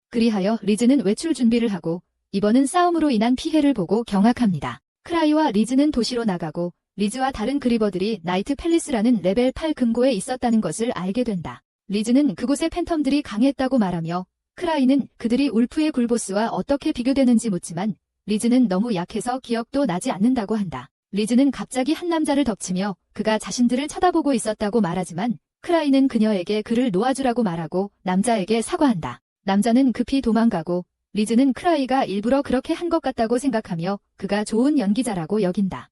그리하여 리즈는 외출 준비를 하고 이번은 싸움으로 인한 피해를 보고 경악합니다. 크라이와 리즈는 도시로 나가고 리즈와 다른 그리버들이 나이트 팰리스라는 레벨 8 금고에 있었다는 것을 알게 된다. 리즈는 그곳의 팬텀들이 강했다고 말하며 크라이는 그들이 울프의 굴보스와 어떻게 비교되는지 묻지만 리즈는 너무 약해서 기억도 나지 않는다고 한다. 리즈는 갑자기 한 남자를 덮치며 그가 자신들을 쳐다보고 있었다고 말하지만 크라이는 그녀에게 그를 놓아주라고 말하고 남자에게 사과한다. 남자는 급히 도망가고 리즈는 크라이가 일부러 그렇게 한 것 같다고 생각하며 그가 좋은 연기자라고 여긴다.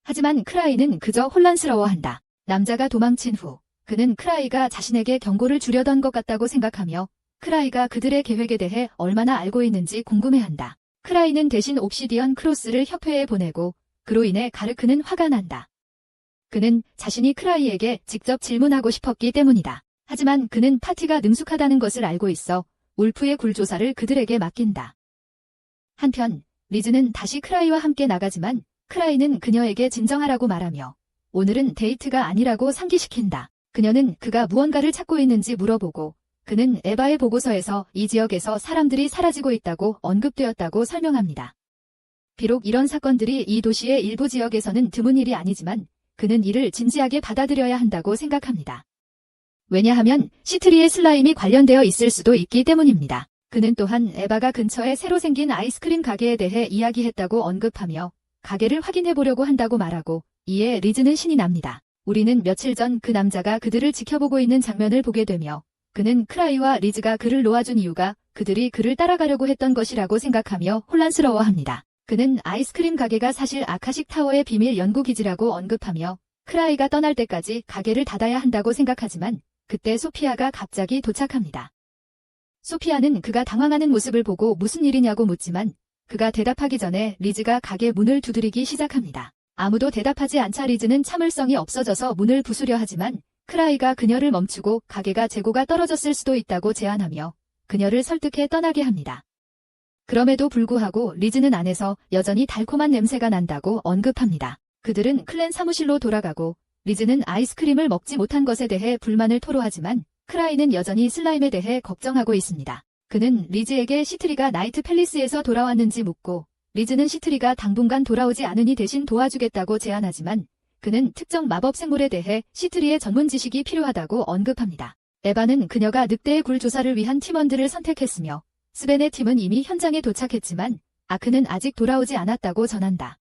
하지만 크라이는 그저 혼란스러워한다. 남자가 도망친 후 그는 크라이가 자신에게 경고를 주려던 것 같다고 생각하며 크라이가 그들의 계획에 대해 얼마나 알고 있는지 궁금해한다. 크라이는 대신 옵시디언 크로스를 협회에 보내고 그로 인해 가르크는 화가 난다. 그는 자신이 크라이에게 직접 질문하고 싶었기 때문이다. 하지만 그는 파티가 능숙하다는 것을 알고 있어 울프의 굴 조사를 그들에게 맡긴다. 한편 리즈는 다시 크라이와 함께 나가지만 크라이는 그녀에게 진정하라고 말하며 오늘은 데이트가 아니라고 상기시킨다. 그녀는 그가 무언가를 찾고 있는지 물어보고 그는 에바의 보고서에서 이 지역에서 사람들이 사라지고 있다고 언급되었다고 설명합니다. 비록 이런 사건들이 이 도시의 일부 지역에서는 드문 일이 아니지만 그는 이를 진지하게 받아들여야 한다고 생각합니다. 왜냐하면 시트리의 슬라임이 관련되어 있을 수도 있기 때문입니다. 그는 또한 에바가 근처에 새로 생긴 아이스크림 가게에 대해 이야기했다고 언급하며 가게를 확인해보려고 한다고 말하고 이에 리즈는 신이 납니다. 우리는 며칠 전 그 남자가 그들을 지켜보고 있는 장면을 보게 되며 그는 크라이와 리즈가 그를 놓아준 이유가 그들이 그를 따라가려고 했던 것이라고 생각하며 혼란스러워합니다. 그는 아이스크림 가게가 사실 아카식 타워의 비밀 연구기지라고 언급하며 크라이가 떠날 때까지 가게를 닫아야 한다고 생각하지만 그때 소피아가 갑자기 도착합니다. 소피아는 그가 당황하는 모습을 보고 무슨 일이냐고 묻지만 그가 대답하기 전에 리즈가 가게 문을 두드리기 시작합니다. 아무도 대답하지 않자 리즈는 참을성이 없어져서 문을 부수려 하지만 크라이가 그녀를 멈추고 가게가 재고가 떨어졌을 수도 있다고 제안하며 그녀를 설득해 떠나게 합니다. 그럼에도 불구하고 리즈는 안에서 여전히 달콤한 냄새가 난다고 언급합니다. 그들은 클랜 사무실로 돌아가고 리즈는 아이스크림을 먹지 못한 것에 대해 불만을 토로하지만 크라이는 여전히 슬라임에 대해 걱정하고 있습니다. 그는 리즈에게 시트리가 나이트 팰리스에서 돌아왔는지 묻고 리즈는 시트리가 당분간 돌아오지 않으니 대신 도와주겠다고 제안하지만 그는 특정 마법 생물에 대해 시트리의 전문 지식이 필요하다고 언급합니다. 에바는 그녀가 늑대의 굴 조사를 위한 팀원들을 선택했으며 스벤의 팀은 이미 현장에 도착했지만 아크는 아직 돌아오지 않았다고 전한다.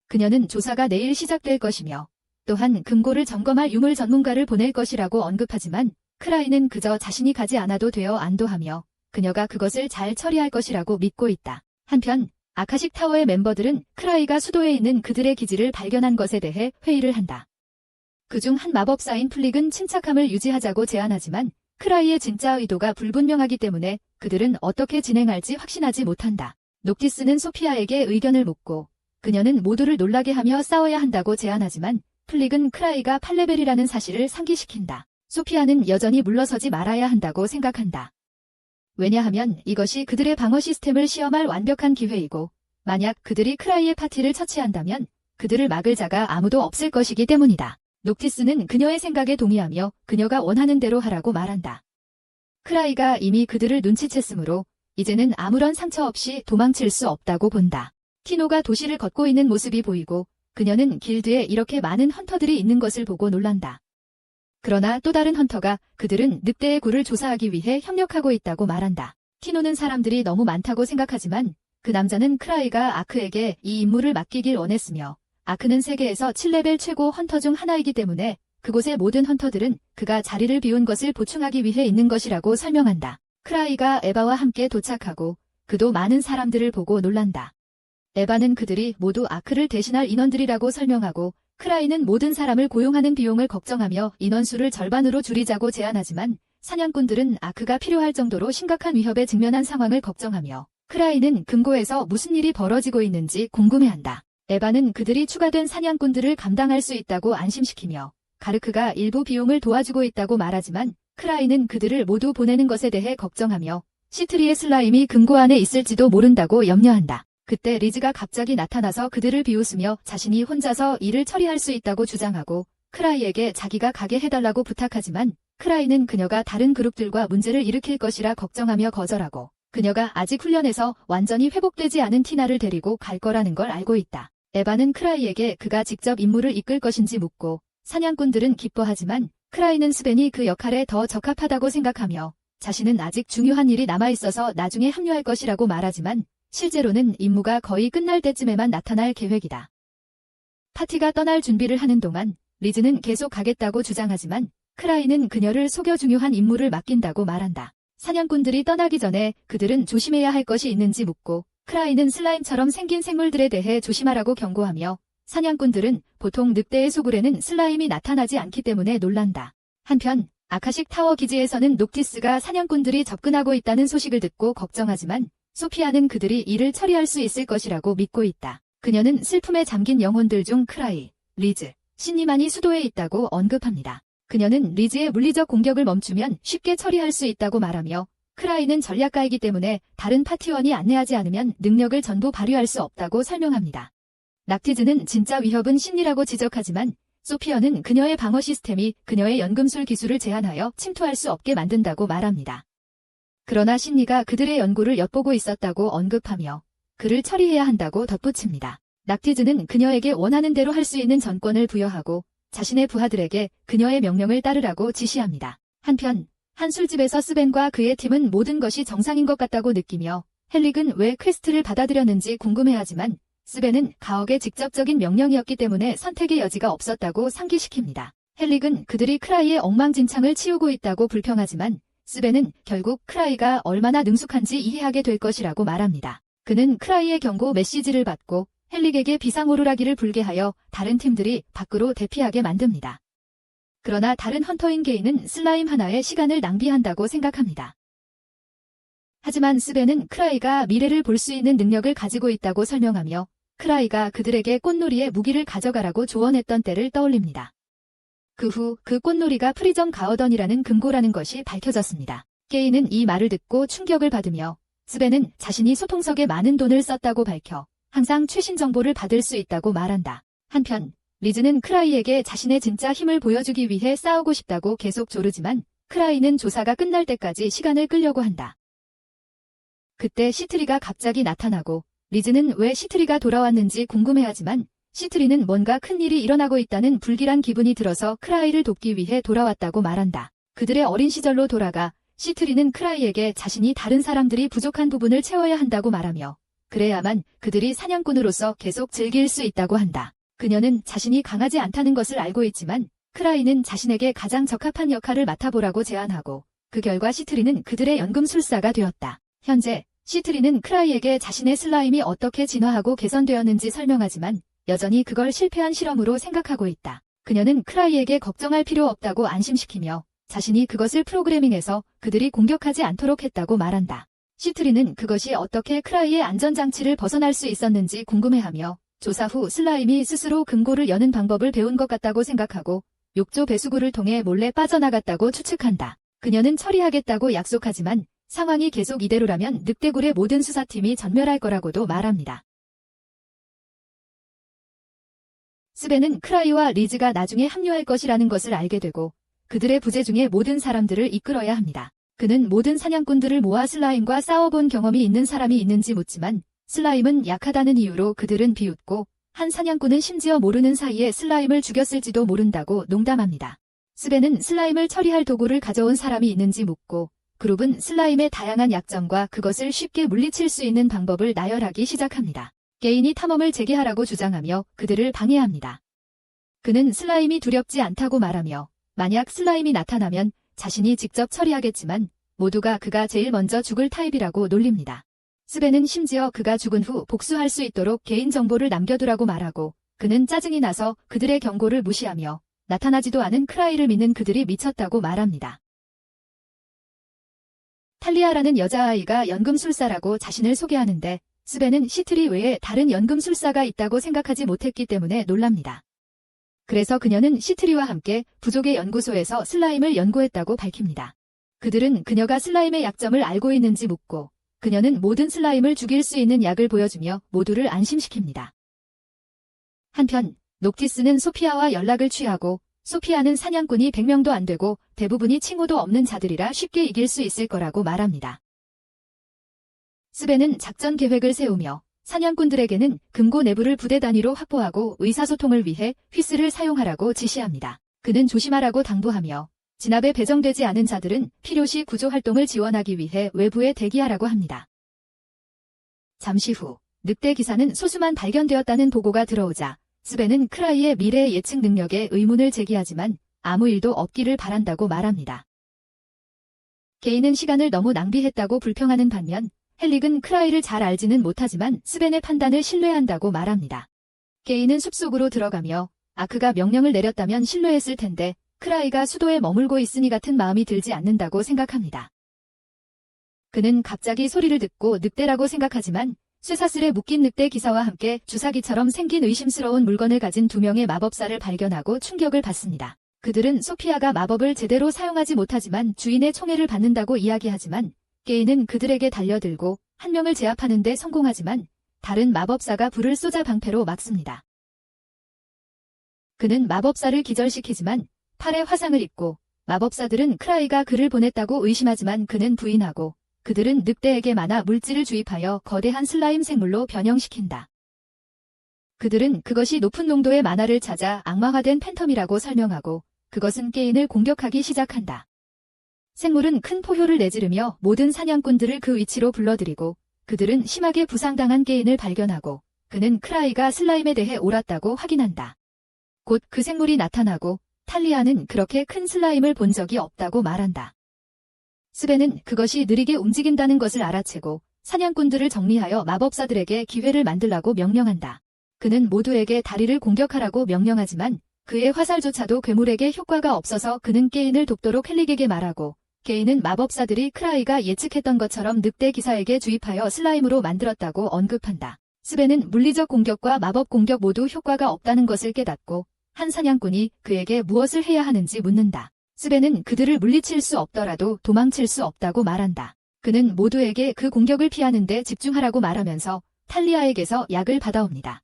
그녀는 조사가 내일 시작될 것이며 또한 금고를 점검할 유물 전문가를 보낼 것이라고 언급하지만 크라이는 그저 자신이 가지 않아도 되어 안도하며 그녀가 그것을 잘 처리할 것이라고 믿고 있다. 한편 아카식 타워의 멤버들은 크라이가 수도에 있는 그들의 기지를 발견한 것에 대해 회의를 한다. 그중 한 마법사인 플릭은 침착함을 유지하자고 제안하지만 크라이의 진짜 의도가 불분명하기 때문에 그들은 어떻게 진행할지 확신하지 못한다. 녹티스는 소피아에게 의견을 묻고 그녀는 모두를 놀라게 하며 싸워야 한다고 제안하지만 플릭은 크라이가 8레벨이라는 사실을 상기시킨다. 소피아는 여전히 물러서지 말아야 한다고 생각한다. 왜냐하면 이것이 그들의 방어 시스템을 시험할 완벽한 기회이고 만약 그들이 크라이의 파티를 처치한다면 그들을 막을 자가 아무도 없을 것이기 때문이다. 녹티스는 그녀의 생각에 동의하며 그녀가 원하는 대로 하라고 말한다. 크라이가 이미 그들을 눈치챘으므로 이제는 아무런 상처 없이 도망칠 수 없다고 본다. 티노가 도시를 걷고 있는 모습이 보이고 그녀는 길드에 이렇게 많은 헌터들이 있는 것을 보고 놀란다. 그러나 또 다른 헌터가 그들은 늑대의 굴을 조사하기 위해 협력하고 있다고 말한다. 티노는 사람들이 너무 많다고 생각하지만 그 남자는 크라이가 아크에게 이 임무를 맡기길 원했으며 아크는 세계에서 7레벨 최고 헌터 중 하나이기 때문에 그곳의 모든 헌터들은 그가 자리를 비운 것을 보충하기 위해 있는 것이라고 설명한다. 크라이가 에바와 함께 도착하고 그도 많은 사람들을 보고 놀란다. 에바는 그들이 모두 아크를 대신할 인원들이라고 설명하고 크라이는 모든 사람을 고용하는 비용을 걱정하며 인원수를 절반으로 줄이자고 제안하지만 사냥꾼들은 아크가 필요할 정도로 심각한 위협에 직면한 상황을 걱정하며 크라이는 금고에서 무슨 일이 벌어지고 있는지 궁금해한다. 에바는 그들이 추가된 사냥꾼들을 감당할 수 있다고 안심시키며 가르크가 일부 비용을 도와주고 있다고 말하지만 크라이는 그들을 모두 보내는 것에 대해 걱정하며 시트리의 슬라임이 금고 안에 있을지도 모른다고 염려한다. 그때 리즈가 갑자기 나타나서 그들을 비웃으며 자신이 혼자서 일을 처리할 수 있다고 주장하고 크라이에게 자기가 가게 해달라고 부탁하지만 크라이는 그녀가 다른 그룹들과 문제를 일으킬 것이라 걱정하며 거절하고 그녀가 아직 훈련에서 완전히 회복되지 않은 티나를 데리고 갈 거라는 걸 알고 있다. 에바는 크라이에게 그가 직접 임무를 이끌 것인지 묻고 사냥꾼들은 기뻐하지만 크라이는 스벤이 그 역할에 더 적합하다고 생각하며 자신은 아직 중요한 일이 남아있어서 나중에 합류할 것이라고 말하지만 실제로는 임무가 거의 끝날 때쯤에만 나타날 계획이다. 파티가 떠날 준비를 하는 동안 리즈는 계속 가겠다고 주장하지만 크라이는 그녀를 속여 중요한 임무를 맡긴다고 말한다. 사냥꾼들이 떠나기 전에 그들은 조심해야 할 것이 있는지 묻고 크라이는 슬라임처럼 생긴 생물들에 대해 조심하라고 경고하며 사냥꾼들은 보통 늑대의 소굴에는 슬라임이 나타나지 않기 때문에 놀란다. 한편 아카식 타워 기지에서는 녹티스가 사냥꾼들이 접근하고 있다는 소식을 듣고 걱정하지만 소피아는 그들이 이를 처리할 수 있을 것이라고 믿고 있다. 그녀는 슬픔에 잠긴 영혼들 중 크라이, 리즈, 신니만이 수도에 있다고 언급합니다. 그녀는 리즈의 물리적 공격을 멈추면 쉽게 처리할 수 있다고 말하며 크라이는 전략가이기 때문에 다른 파티원이 안내하지 않으면 능력을 전부 발휘할 수 없다고 설명합니다. 낙티즈는 진짜 위협은 신니라고 지적하지만 소피아는 그녀의 방어 시스템이 그녀의 연금술 기술을 제한하여 침투할 수 없게 만든다고 말합니다. 그러나 신니가 그들의 연구를 엿보고 있었다고 언급하며 그를 처리해야 한다고 덧붙입니다. 낙티즈는 그녀에게 원하는 대로 할 수 있는 전권을 부여하고 자신의 부하들에게 그녀의 명령을 따르라고 지시합니다. 한편 한 술집에서 스벤과 그의 팀은 모든 것이 정상인 것 같다고 느끼며 헬릭은 왜 퀘스트를 받아들였는지 궁금해하지만 스벤은 가옥의 직접적인 명령이었기 때문에 선택의 여지가 없었다고 상기시킵니다. 헬릭은 그들이 크라이의 엉망진창을 치우고 있다고 불평하지만 스벤은 결국 크라이가 얼마나 능숙한지 이해하게 될 것이라고 말합니다. 그는 크라이의 경고 메시지를 받고 헬릭에게 비상호루라기를 불게 하여 다른 팀들이 밖으로 대피하게 만듭니다. 그러나 다른 헌터인 게인은 슬라임 하나에 시간을 낭비한다고 생각합니다. 하지만 스벤은 크라이가 미래를 볼 수 있는 능력을 가지고 있다고 설명하며 크라이가 그들에게 꽃놀이의 무기를 가져가라고 조언했던 때를 떠올립니다. 그 후 그 꽃놀이가 프리전 가어던이라는 금고라는 것이 밝혀졌습니다. 게인은 이 말을 듣고 충격을 받으며 스벤은 자신이 소통석에 많은 돈을 썼다고 밝혀 항상 최신 정보를 받을 수 있다고 말한다. 한편 리즈는 크라이에게 자신의 진짜 힘을 보여주기 위해 싸우고 싶다고 계속 조르지만 크라이는 조사가 끝날 때까지 시간을 끌려고 한다. 그때 시트리가 갑자기 나타나고 리즈는 왜 시트리가 돌아왔는지 궁금해하지만 시트리는 뭔가 큰일이 일어나고 있다는 불길한 기분이 들어서 크라이를 돕기 위해 돌아왔다고 말한다. 그들의 어린 시절로 돌아가 시트리는 크라이에게 자신이 다른 사람들이 부족한 부분을 채워야 한다고 말하며 그래야만 그들이 사냥꾼으로서 계속 즐길 수 있다고 한다. 그녀는 자신이 강하지 않다는 것을 알고 있지만 크라이는 자신에게 가장 적합한 역할을 맡아보라고 제안하고 그 결과 시트리는 그들의 연금술사가 되었다. 현재 시트리는 크라이에게 자신의 슬라임이 어떻게 진화하고 개선되었는지 설명하지만 여전히 그걸 실패한 실험으로 생각하고 있다. 그녀는 크라이에게 걱정할 필요 없다고 안심시키며 자신이 그것을 프로그래밍해서 그들이 공격하지 않도록 했다고 말한다. 시트리는 그것이 어떻게 크라이의 안전장치를 벗어날 수 있었는지 궁금해하며 조사 후 슬라임이 스스로 금고를 여는 방법을 배운 것 같다고 생각하고 욕조 배수구를 통해 몰래 빠져나갔다고 추측한다. 그녀는 처리하겠다고 약속하지만 상황이 계속 이대로라면 늑대굴의 모든 수사팀이 전멸할 거라고도 말합니다. 스벤은 크라이와 리즈가 나중에 합류할 것이라는 것을 알게 되고 그들의 부재 중에 모든 사람들을 이끌어야 합니다. 그는 모든 사냥꾼들을 모아 슬라임과 싸워본 경험이 있는 사람이 있는지 묻지만 슬라임은 약하다는 이유로 그들은 비웃고 한 사냥꾼은 심지어 모르는 사이에 슬라임을 죽였을지도 모른다고 농담합니다. 스벤은 슬라임을 처리할 도구를 가져온 사람이 있는지 묻고 그룹은 슬라임의 다양한 약점과 그것을 쉽게 물리칠 수 있는 방법을 나열하기 시작합니다. 게인이 탐험을 재개하라고 주장하며 그들을 방해합니다. 그는 슬라임이 두렵지 않다고 말하며 만약 슬라임이 나타나면 자신이 직접 처리하겠지만 모두가 그가 제일 먼저 죽을 타입이라고 놀립니다. 스벤은 심지어 그가 죽은 후 복수할 수 있도록 개인정보를 남겨두라고 말하고 그는 짜증이 나서 그들의 경고를 무시하며 나타나지도 않은 크라이를 믿는 그들이 미쳤다고 말합니다. 탈리아라는 여자아이가 연금술사라고 자신을 소개하는데 스벤은 시트리 외에 다른 연금술사가 있다고 생각하지 못했기 때문에 놀랍니다. 그래서 그녀는 시트리와 함께 부족의 연구소에서 슬라임을 연구했다고 밝힙니다. 그들은 그녀가 슬라임의 약점을 알고 있는지 묻고 그녀는 모든 슬라임을 죽일 수 있는 약을 보여주며 모두를 안심시킵니다. 한편 녹티스는 소피아와 연락을 취하고 소피아는 사냥꾼이 100명도 안 되고 대부분이 칭호도 없는 자들이라 쉽게 이길 수 있을 거라고 말합니다. 스벤은 작전 계획을 세우며 사냥꾼들에게는 금고 내부를 부대 단위로 확보하고 의사소통을 위해 휘스를 사용하라고 지시합니다. 그는 조심하라고 당부하며 진압에 배정되지 않은 자들은 필요시 구조활동을 지원하기 위해 외부에 대기하라고 합니다. 잠시 후 늑대 기사는 소수만 발견되었다는 보고가 들어오자 스벤은 크라이의 미래 예측 능력에 의문을 제기하지만 아무 일도 없기를 바란다고 말합니다. 게인은 시간을 너무 낭비했다고 불평하는 반면 헬릭은 크라이를 잘 알지는 못하지만 스벤의 판단을 신뢰한다고 말합니다. 게인은 숲속으로 들어가며 아크가 명령을 내렸다면 신뢰했을 텐데 크라이가 수도에 머물고 있으니 같은 마음이 들지 않는다고 생각합니다. 그는 갑자기 소리를 듣고 늑대라고 생각하지만 쇠사슬에 묶인 늑대 기사와 함께 주사기처럼 생긴 의심스러운 물건을 가진 2명의 마법사를 발견하고 충격을 받습니다. 그들은 소피아가 마법을 제대로 사용하지 못하지만 주인의 총애를 받는다고 이야기하지만 게인은 그들에게 달려들고 한 명을 제압하는 데 성공하지만 다른 마법사가 불을 쏘자 방패로 막습니다. 그는 마법사를 기절시키지만 팔에 화상을 입고 마법사들은 크라이가 그를 보냈다고 의심하지만 그는 부인하고 그들은 늑대에게 만화 물질을 주입하여 거대한 슬라임 생물로 변형시킨다. 그들은 그것이 높은 농도의 만화를 찾아 악마화된 팬텀이라고 설명하고 그것은 게인을 공격하기 시작한다. 생물은 큰 포효를 내지르며 모든 사냥꾼들을 그 위치로 불러들이고 그들은 심하게 부상당한 게인을 발견하고 그는 크라이가 슬라임에 대해 옳았다고 확인한다. 곧 그 생물이 나타나고 탈리아는 그렇게 큰 슬라임을 본 적이 없다고 말한다. 스벤은 그것이 느리게 움직인다는 것을 알아채고 사냥꾼들을 정리하여 마법사들에게 기회를 만들라고 명령한다. 그는 모두에게 다리를 공격하라고 명령하지만 그의 화살조차도 괴물에게 효과가 없어서 그는 게인을 돕도록 헬릭에게 말하고, 게인은 마법사들이 크라이가 예측했던 것처럼 늑대 기사에게 주입하여 슬라임으로 만들었다고 언급한다. 스벤은 물리적 공격과 마법 공격 모두 효과가 없다는 것을 깨닫고 한 사냥꾼이 그에게 무엇을 해야 하는지 묻는다. 스벤은 그들을 물리칠 수 없더라도 도망칠 수 없다고 말한다. 그는 모두에게 그 공격을 피하는 데 집중하라고 말하면서 탈리아에게서 약을 받아옵니다.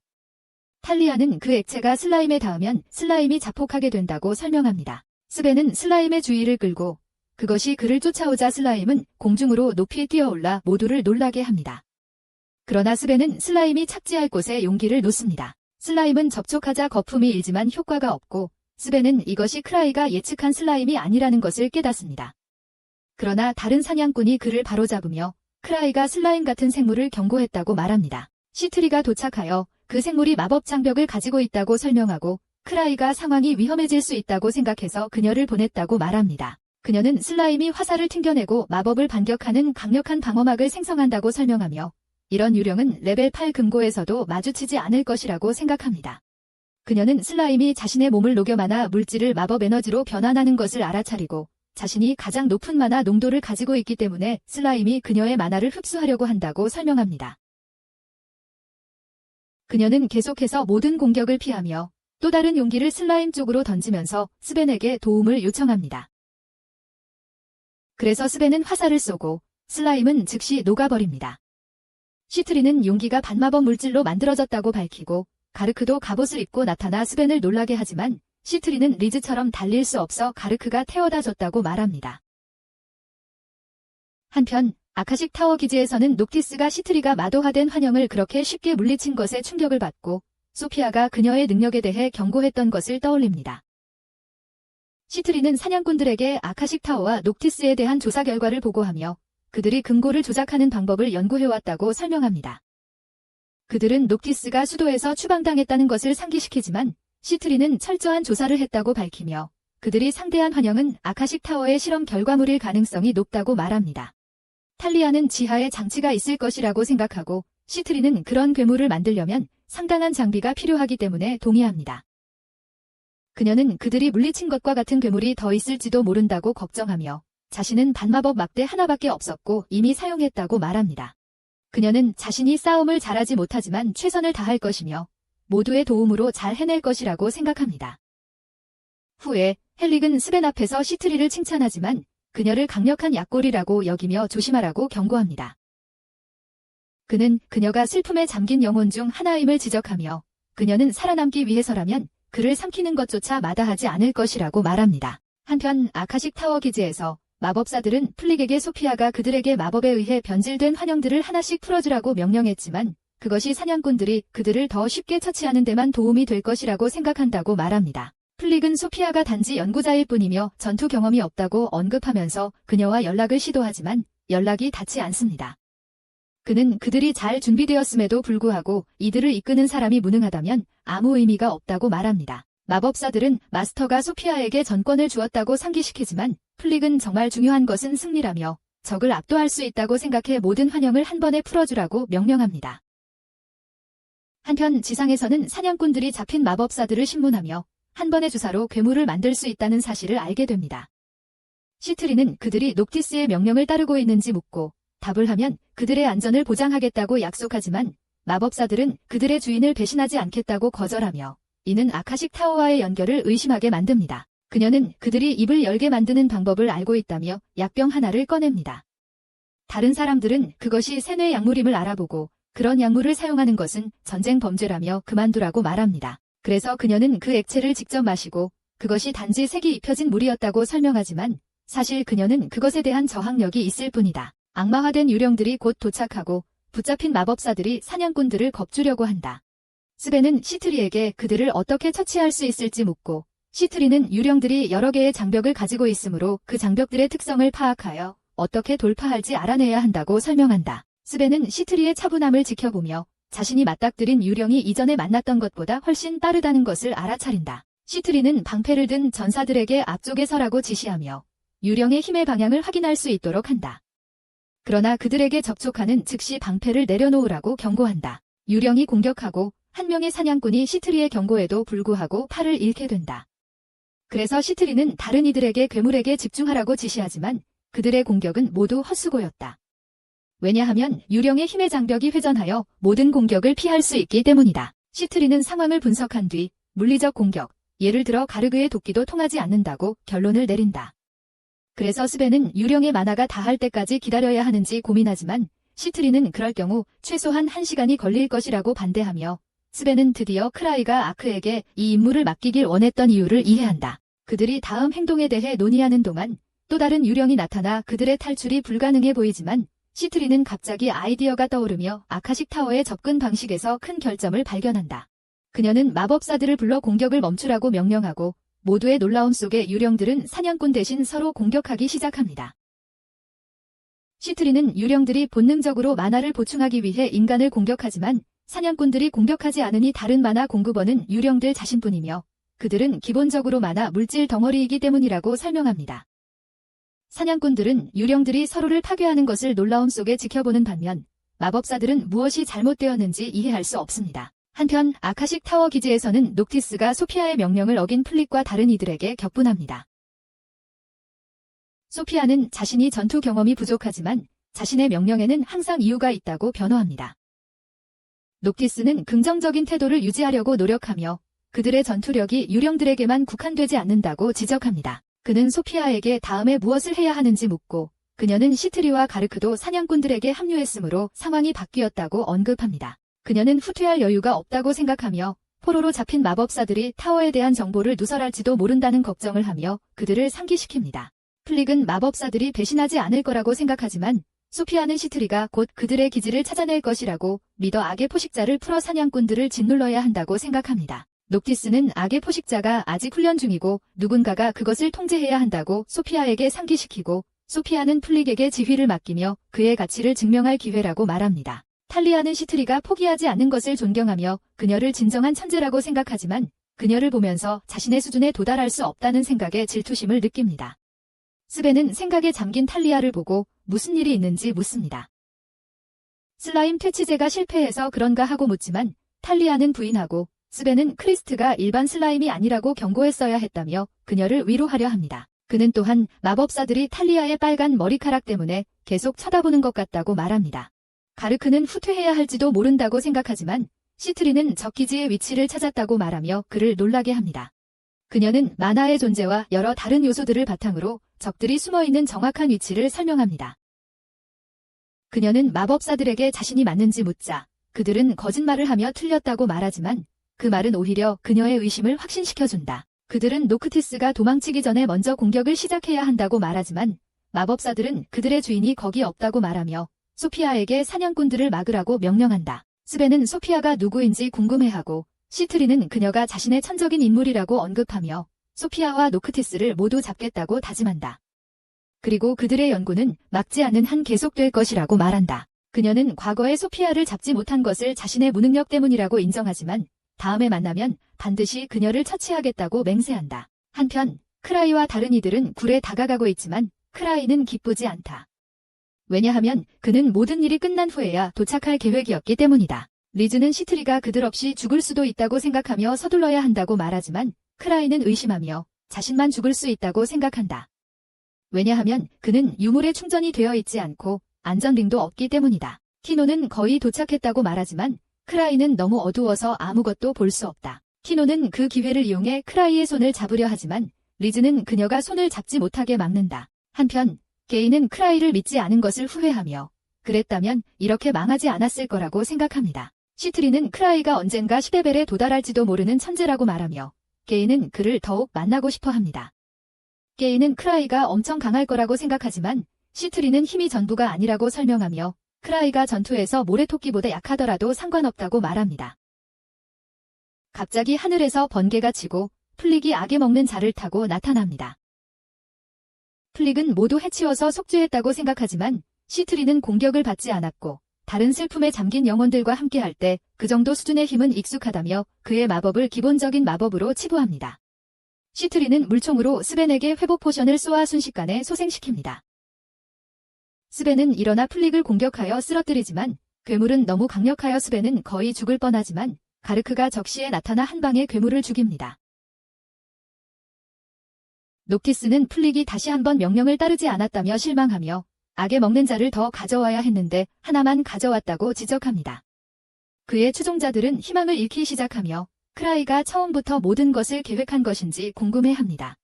탈리아는 그 액체가 슬라임에 닿으면 슬라임이 자폭하게 된다고 설명합니다. 스벤은 슬라임의 주의를 끌고 그것이 그를 쫓아오자 슬라임은 공중으로 높이 뛰어올라 모두를 놀라게 합니다. 그러나 스벤은 슬라임이 착지할 곳에 용기를 놓습니다. 슬라임은 접촉하자 거품이 일지만 효과가 없고 스벤은 이것이 크라이가 예측한 슬라임이 아니라는 것을 깨닫습니다. 그러나 다른 사냥꾼이 그를 바로잡으며 크라이가 슬라임 같은 생물을 경고했다고 말합니다. 시트리가 도착하여 그 생물이 마법 장벽을 가지고 있다고 설명하고 크라이가 상황이 위험해질 수 있다고 생각해서 그녀를 보냈다고 말합니다. 그녀는 슬라임이 화살을 튕겨내고 마법을 반격하는 강력한 방어막을 생성한다고 설명하며 이런 유령은 레벨 8 금고에서도 마주치지 않을 것이라고 생각합니다. 그녀는 슬라임이 자신의 몸을 녹여 마나 물질을 마법 에너지로 변환하는 것을 알아차리고 자신이 가장 높은 마나 농도를 가지고 있기 때문에 슬라임이 그녀의 마나를 흡수하려고 한다고 설명합니다. 그녀는 계속해서 모든 공격을 피하며 또 다른 용기를 슬라임 쪽으로 던지면서 스벤에게 도움을 요청합니다. 그래서 스벤은 화살을 쏘고 슬라임은 즉시 녹아버립니다. 시트리는 용기가 반마법 물질로 만들어졌다고 밝히고 가르크도 갑옷을 입고 나타나 스벤을 놀라게 하지만 시트리는 리즈처럼 달릴 수 없어 가르크가 태워다 줬다고 말합니다. 한편 아카식 타워 기지에서는 녹티스가 시트리가 마도화된 환영을 그렇게 쉽게 물리친 것에 충격을 받고 소피아가 그녀의 능력에 대해 경고했던 것을 떠올립니다. 시트리는 사냥꾼들에게 아카식 타워와 녹티스에 대한 조사 결과를 보고하며 그들이 금고를 조작하는 방법을 연구해왔다고 설명합니다. 그들은 녹티스가 수도에서 추방당했다는 것을 상기시키지만 시트리는 철저한 조사를 했다고 밝히며 그들이 상대한 환영은 아카식 타워의 실험 결과물일 가능성이 높다고 말합니다. 탈리아는 지하에 장치가 있을 것이라고 생각하고 시트리는 그런 괴물을 만들려면 상당한 장비가 필요하기 때문에 동의합니다. 그녀는 그들이 물리친 것과 같은 괴물이 더 있을지도 모른다고 걱정하며 자신은 반마법 막대 하나밖에 없었고 이미 사용했다고 말합니다. 그녀는 자신이 싸움을 잘하지 못하지만 최선을 다할 것이며 모두의 도움으로 잘 해낼 것이라고 생각합니다. 후에 헬릭은 스벤 앞에서 시트리를 칭찬하지만 그녀를 강력한 약골이라고 여기며 조심하라고 경고합니다. 그는 그녀가 슬픔에 잠긴 영혼 중 하나임을 지적하며 그녀는 살아남기 위해서라면 그를 삼키는 것조차 마다하지 않을 것이라고 말합니다. 한편 아카식 타워 기지에서 마법사들은 플릭에게 소피아가 그들에게 마법에 의해 변질된 환영들을 하나씩 풀어주라고 명령했지만 그것이 사냥꾼들이 그들을 더 쉽게 처치하는 데만 도움이 될 것이라고 생각한다고 말합니다. 플릭은 소피아가 단지 연구자일 뿐이며 전투 경험이 없다고 언급하면서 그녀와 연락을 시도하지만 연락이 닿지 않습니다. 그는 그들이 잘 준비되었음에도 불구하고 이들을 이끄는 사람이 무능하다면 아무 의미가 없다고 말합니다. 마법사들은 마스터가 소피아에게 전권을 주었다고 상기시키지만 플릭은 정말 중요한 것은 승리라며 적을 압도할 수 있다고 생각해 모든 환영을 한 번에 풀어주라고 명령합니다. 한편 지상에서는 사냥꾼들이 잡힌 마법사들을 신문하며 한 번의 주사로 괴물을 만들 수 있다는 사실을 알게 됩니다. 시트리는 그들이 녹티스의 명령을 따르고 있는지 묻고 답을 하면 그들의 안전을 보장하겠다고 약속하지만 마법사들은 그들의 주인을 배신하지 않겠다고 거절하며 이는 아카식 타워와의 연결을 의심하게 만듭니다. 그녀는 그들이 입을 열게 만드는 방법을 알고 있다며 약병 하나를 꺼냅니다. 다른 사람들은 그것이 세뇌 약물임을 알아보고 그런 약물을 사용하는 것은 전쟁 범죄라며 그만두라고 말합니다. 그래서 그녀는 그 액체를 직접 마시고 그것이 단지 색이 입혀진 물이었다고 설명하지만 사실 그녀는 그것에 대한 저항력이 있을 뿐이다. 악마화된 유령들이 곧 도착하고 붙잡힌 마법사들이 사냥꾼들을 겁주려고 한다. 스벤은 시트리에게 그들을 어떻게 처치할 수 있을지 묻고 시트리는 유령들이 여러 개의 장벽을 가지고 있으므로 그 장벽들의 특성을 파악하여 어떻게 돌파할지 알아내야 한다고 설명한다. 스벤은 시트리의 차분함을 지켜보며 자신이 맞닥뜨린 유령이 이전에 만났던 것보다 훨씬 빠르다는 것을 알아차린다. 시트리는 방패를 든 전사들에게 앞쪽에 서라고 지시하며 유령의 힘의 방향을 확인할 수 있도록 한다. 그러나 그들에게 접촉하는 즉시 방패를 내려놓으라고 경고한다. 유령이 공격하고 한 명의 사냥꾼이 시트리의 경고에도 불구하고 팔을 잃게 된다. 그래서 시트리는 다른 이들에게 괴물에게 집중하라고 지시하지만 그들의 공격은 모두 헛수고였다. 왜냐하면 유령의 힘의 장벽이 회전하여 모든 공격을 피할 수 있기 때문이다. 시트리는 상황을 분석한 뒤 물리적 공격, 예를 들어 가르그의 도끼도 통하지 않는다고 결론을 내린다. 그래서 스벤은 유령의 만화가 다할 때까지 기다려야 하는지 고민하지만 시트리는 그럴 경우 최소한 1시간이 걸릴 것이라고 반대하며 스벤은 드디어 크라이가 아크에게 이 임무를 맡기길 원했던 이유를 이해한다. 그들이 다음 행동에 대해 논의하는 동안 또 다른 유령이 나타나 그들의 탈출이 불가능해 보이지만 시트리는 갑자기 아이디어가 떠오르며 아카식 타워의 접근 방식에서 큰 결점을 발견한다. 그녀는 마법사들을 불러 공격을 멈추라고 명령하고 모두의 놀라움 속에 유령들은 사냥꾼 대신 서로 공격하기 시작합니다. 시트리는 유령들이 본능적으로 만화를 보충하기 위해 인간을 공격하지만 사냥꾼들이 공격하지 않으니 다른 만화 공급원은 유령들 자신뿐이며 그들은 기본적으로 만화 물질 덩어리이기 때문이라고 설명합니다. 사냥꾼들은 유령들이 서로를 파괴하는 것을 놀라움 속에 지켜보는 반면 마법사들은 무엇이 잘못되었는지 이해할 수 없습니다. 한편 아카식 타워 기지에서는 녹티스가 소피아의 명령을 어긴 플릭과 다른 이들에게 격분합니다. 소피아는 자신이 전투 경험이 부족하지만 자신의 명령에는 항상 이유가 있다고 변호합니다. 녹티스는 긍정적인 태도를 유지하려고 노력하며 그들의 전투력이 유령들에게만 국한되지 않는다고 지적합니다. 그는 소피아에게 다음에 무엇을 해야 하는지 묻고 그녀는 시트리와 가르크도 사냥꾼들에게 합류했으므로 상황이 바뀌었다고 언급합니다. 그녀는 후퇴할 여유가 없다고 생각하며 포로로 잡힌 마법사들이 타워에 대한 정보를 누설할지도 모른다는 걱정을 하며 그들을 상기시킵니다. 플릭은 마법사들이 배신하지 않을 거라고 생각하지만 소피아는 시트리가 곧 그들의 기지를 찾아낼 것이라고 믿어 악의 포식자를 풀어 사냥꾼들을 짓눌러야 한다고 생각합니다. 녹티스는 악의 포식자가 아직 훈련 중이고 누군가가 그것을 통제해야 한다고 소피아에게 상기시키고 소피아는 플릭에게 지휘를 맡기며 그의 가치를 증명할 기회라고 말합니다. 탈리아는 시트리가 포기하지 않는 것을 존경하며 그녀를 진정한 천재라고 생각하지만 그녀를 보면서 자신의 수준에 도달할 수 없다는 생각에 질투심을 느낍니다. 스벤은 생각에 잠긴 탈리아를 보고 무슨 일이 있는지 묻습니다. 슬라임 퇴치제가 실패해서 그런가 하고 묻지만 탈리아는 부인하고 스벤은 크리스트가 일반 슬라임이 아니라고 경고했어야 했다며 그녀를 위로하려 합니다. 그는 또한 마법사들이 탈리아의 빨간 머리카락 때문에 계속 쳐다보는 것 같다고 말합니다. 가르크는 후퇴해야 할지도 모른다고 생각하지만 시트리는 적기지의 위치를 찾았다고 말하며 그를 놀라게 합니다. 그녀는 만화의 존재와 여러 다른 요소들을 바탕으로 적들이 숨어있는 정확한 위치를 설명합니다. 그녀는 마법사들에게 자신이 맞는지 묻자 그들은 거짓말을 하며 틀렸다고 말하지만 그 말은 오히려 그녀의 의심을 확신시켜준다. 그들은 노크티스가 도망치기 전에 먼저 공격을 시작해야 한다고 말하지만 마법사들은 그들의 주인이 거기 없다고 말하며 소피아에게 사냥꾼들을 막으라고 명령한다. 스벤은 소피아가 누구인지 궁금해하고 시트리는 그녀가 자신의 천적인 인물이라고 언급하며 소피아와 노크티스를 모두 잡겠다고 다짐한다. 그리고 그들의 연구는 막지 않는 한 계속될 것이라고 말한다. 그녀는 과거에 소피아를 잡지 못한 것을 자신의 무능력 때문이라고 인정하지만 다음에 만나면 반드시 그녀를 처치하겠다고 맹세한다. 한편 크라이와 다른 이들은 굴에 다가가고 있지만 크라이는 기쁘지 않다. 왜냐하면 그는 모든 일이 끝난 후에야 도착할 계획이었기 때문이다. 리즈는 시트리가 그들 없이 죽을 수도 있다고 생각하며 서둘러야 한다고 말하지만 크라이는 의심하며 자신만 죽을 수 있다고 생각한다. 왜냐하면 그는 유물에 충전이 되어 있지 않고 안전링도 없기 때문이다. 티노는 거의 도착했다고 말하지만 크라이는 너무 어두워서 아무것도 볼 수 없다. 티노는 그 기회를 이용해 크라이의 손을 잡으려 하지만 리즈는 그녀가 손을 잡지 못하게 막는다. 한편 게이는 크라이를 믿지 않은 것을 후회하며 그랬다면 이렇게 망하지 않았을 거라고 생각합니다. 시트리는 크라이가 언젠가 10레벨에 도달할지도 모르는 천재라고 말하며 게이는 그를 더욱 만나고 싶어 합니다. 게이는 크라이가 엄청 강할 거라고 생각하지만 시트리는 힘이 전부가 아니라고 설명하며 크라이가 전투에서 모래토끼보다 약하더라도 상관없다고 말합니다. 갑자기 하늘에서 번개가 치고 플릭이 악에 먹는 자를 타고 나타납니다. 플릭은 모두 해치워서 속죄했다고 생각하지만 시트리는 공격을 받지 않았고 다른 슬픔에 잠긴 영혼들과 함께할 때 그 정도 수준의 힘은 익숙하다며 그의 마법을 기본적인 마법으로 치부합니다. 시트리는 물총으로 스벤에게 회복 포션을 쏘아 순식간에 소생시킵니다. 스벤은 일어나 플릭을 공격하여 쓰러뜨리지만 괴물은 너무 강력하여 스벤은 거의 죽을 뻔하지만 가르크가 적시에 나타나 한 방에 괴물을 죽입니다. 녹티스는 플릭이 다시 한번 명령을 따르지 않았다며 실망하며 악에 먹는 자를 더 가져와야 했는데 하나만 가져왔다고 지적합니다. 그의 추종자들은 희망을 잃기 시작하며 크라이가 처음부터 모든 것을 계획한 것인지 궁금해합니다.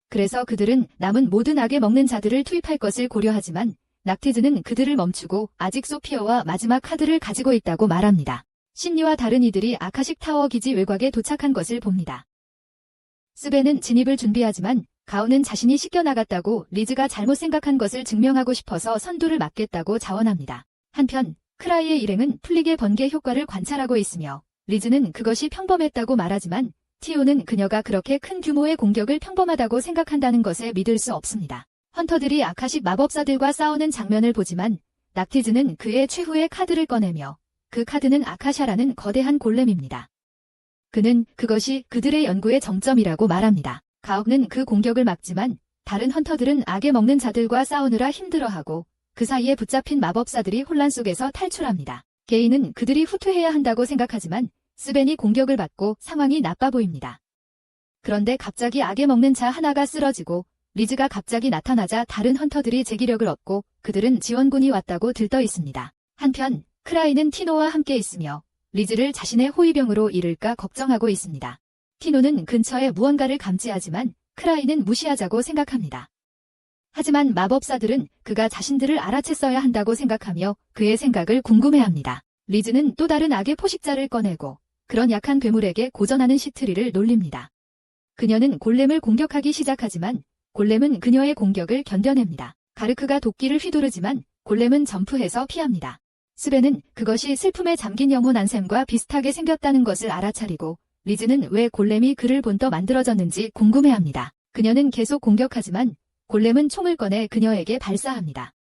그래서 그들은 남은 모든 악에 먹는 자들을 투입할 것을 고려하지만 낙티즈는 그들을 멈추고 아직 소피어와 마지막 카드를 가지고 있다고 말합니다. 신니와 다른 이들이 아카식 타워 기지 외곽에 도착한 것을 봅니다. 스벤은 진입을 준비하지만 가온은 자신이 씻겨나갔다고 리즈가 잘못 생각한 것을 증명하고 싶어서 선두를 맡겠다고 자원합니다. 한편 크라이의 일행은 플릭의 번개 효과를 관찰하고 있으며 리즈는 그것이 평범했다고 말하지만 티오는 그녀가 그렇게 큰 규모의 공격을 평범하다고 생각한다는 것에 믿을 수 없습니다. 헌터들이 아카식 마법사들과 싸우는 장면을 보지만 낙티즈는 그의 최후의 카드를 꺼내며 그 카드는 아카샤라는 거대한 골렘입니다. 그는 그것이 그들의 연구의 정점이라고 말합니다. 가옥는 그 공격을 막지만 다른 헌터들은 악에 먹는 자들과 싸우느라 힘들어하고 그 사이에 붙잡힌 마법사들이 혼란 속에서 탈출합니다. 게이는 그들이 후퇴해야 한다고 생각하지만 스벤이 공격을 받고 상황이 나빠 보입니다. 그런데 갑자기 악에 먹는 자 하나가 쓰러지고 리즈가 갑자기 나타나자 다른 헌터들이 제기력을 얻고 그들은 지원군이 왔다고 들떠 있습니다. 한편 크라이는 티노와 함께 있으며 리즈를 자신의 호위병으로 잃을까 걱정하고 있습니다. 티노는 근처에 무언가를 감지하지만 크라이는 무시하자고 생각합니다. 하지만 마법사들은 그가 자신들을 알아챘어야 한다고 생각하며 그의 생각을 궁금해합니다. 리즈는 또 다른 악의 포식자를 꺼내고 그런 약한 괴물에게 고전하는 시트리를 놀립니다. 그녀는 골렘을 공격하기 시작하지만 골렘은 그녀의 공격을 견뎌냅니다. 가르크가 도끼를 휘두르지만 골렘은 점프해서 피합니다. 스벤은 그것이 슬픔에 잠긴 영혼 안샘과 비슷하게 생겼다는 것을 알아차리고 리즈는 왜 골렘이 그를 본떠 만들어졌는지 궁금해합니다. 그녀는 계속 공격하지만 골렘은 총을 꺼내 그녀에게 발사합니다.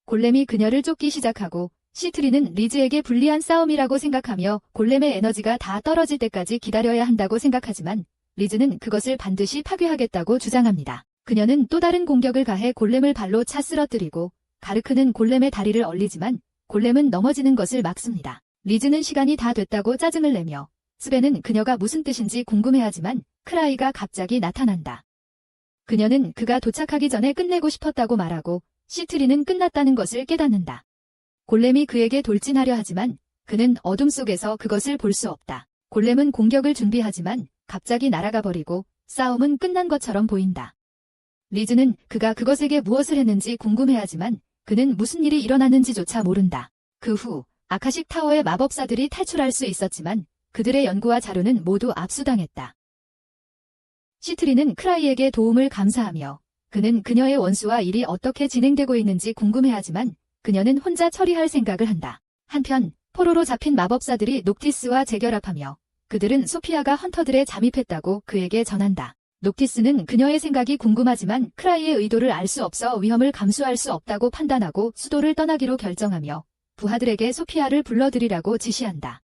골렘이 그녀를 쫓기 시작하고 시트리는 리즈에게 불리한 싸움이라고 생각하며 골렘의 에너지가 다 떨어질 때까지 기다려야 한다고 생각하지만 리즈는 그것을 반드시 파괴하겠다고 주장합니다. 그녀는 또 다른 공격을 가해 골렘을 발로 차 쓰러뜨리고 가르크는 골렘의 다리를 얼리지만 골렘은 넘어지는 것을 막습니다. 리즈는 시간이 다 됐다고 짜증을 내며 스벤은 그녀가 무슨 뜻인지 궁금해하지만 크라이가 갑자기 나타난다. 그녀는 그가 도착하기 전에 끝내고 싶었다고 말하고 시트리는 끝났다는 것을 깨닫는다. 골렘이 그에게 돌진하려 하지만 그는 어둠 속에서 그것을 볼 수 없다. 골렘은 공격을 준비하지만 갑자기 날아가 버리고 싸움은 끝난 것처럼 보인다. 리즈는 그가 그것에게 무엇을 했는지 궁금해하지만 그는 무슨 일이 일어났는지조차 모른다. 그 후 아카식 타워의 마법사들이 탈출할 수 있었지만 그들의 연구와 자료는 모두 압수당했다. 시트리는 크라이에게 도움을 감사하며 그는 그녀의 원수와 일이 어떻게 진행되고 있는지 궁금해하지만 그녀는 혼자 처리할 생각을 한다. 한편 포로로 잡힌 마법사들이 녹티스와 재결합하며 그들은 소피아가 헌터들에 잠입했다고 그에게 전한다. 녹티스는 그녀의 생각이 궁금하지만 크라이의 의도를 알 수 없어 위험을 감수할 수 없다고 판단하고 수도를 떠나기로 결정하며 부하들에게 소피아를 불러들이라고 지시한다.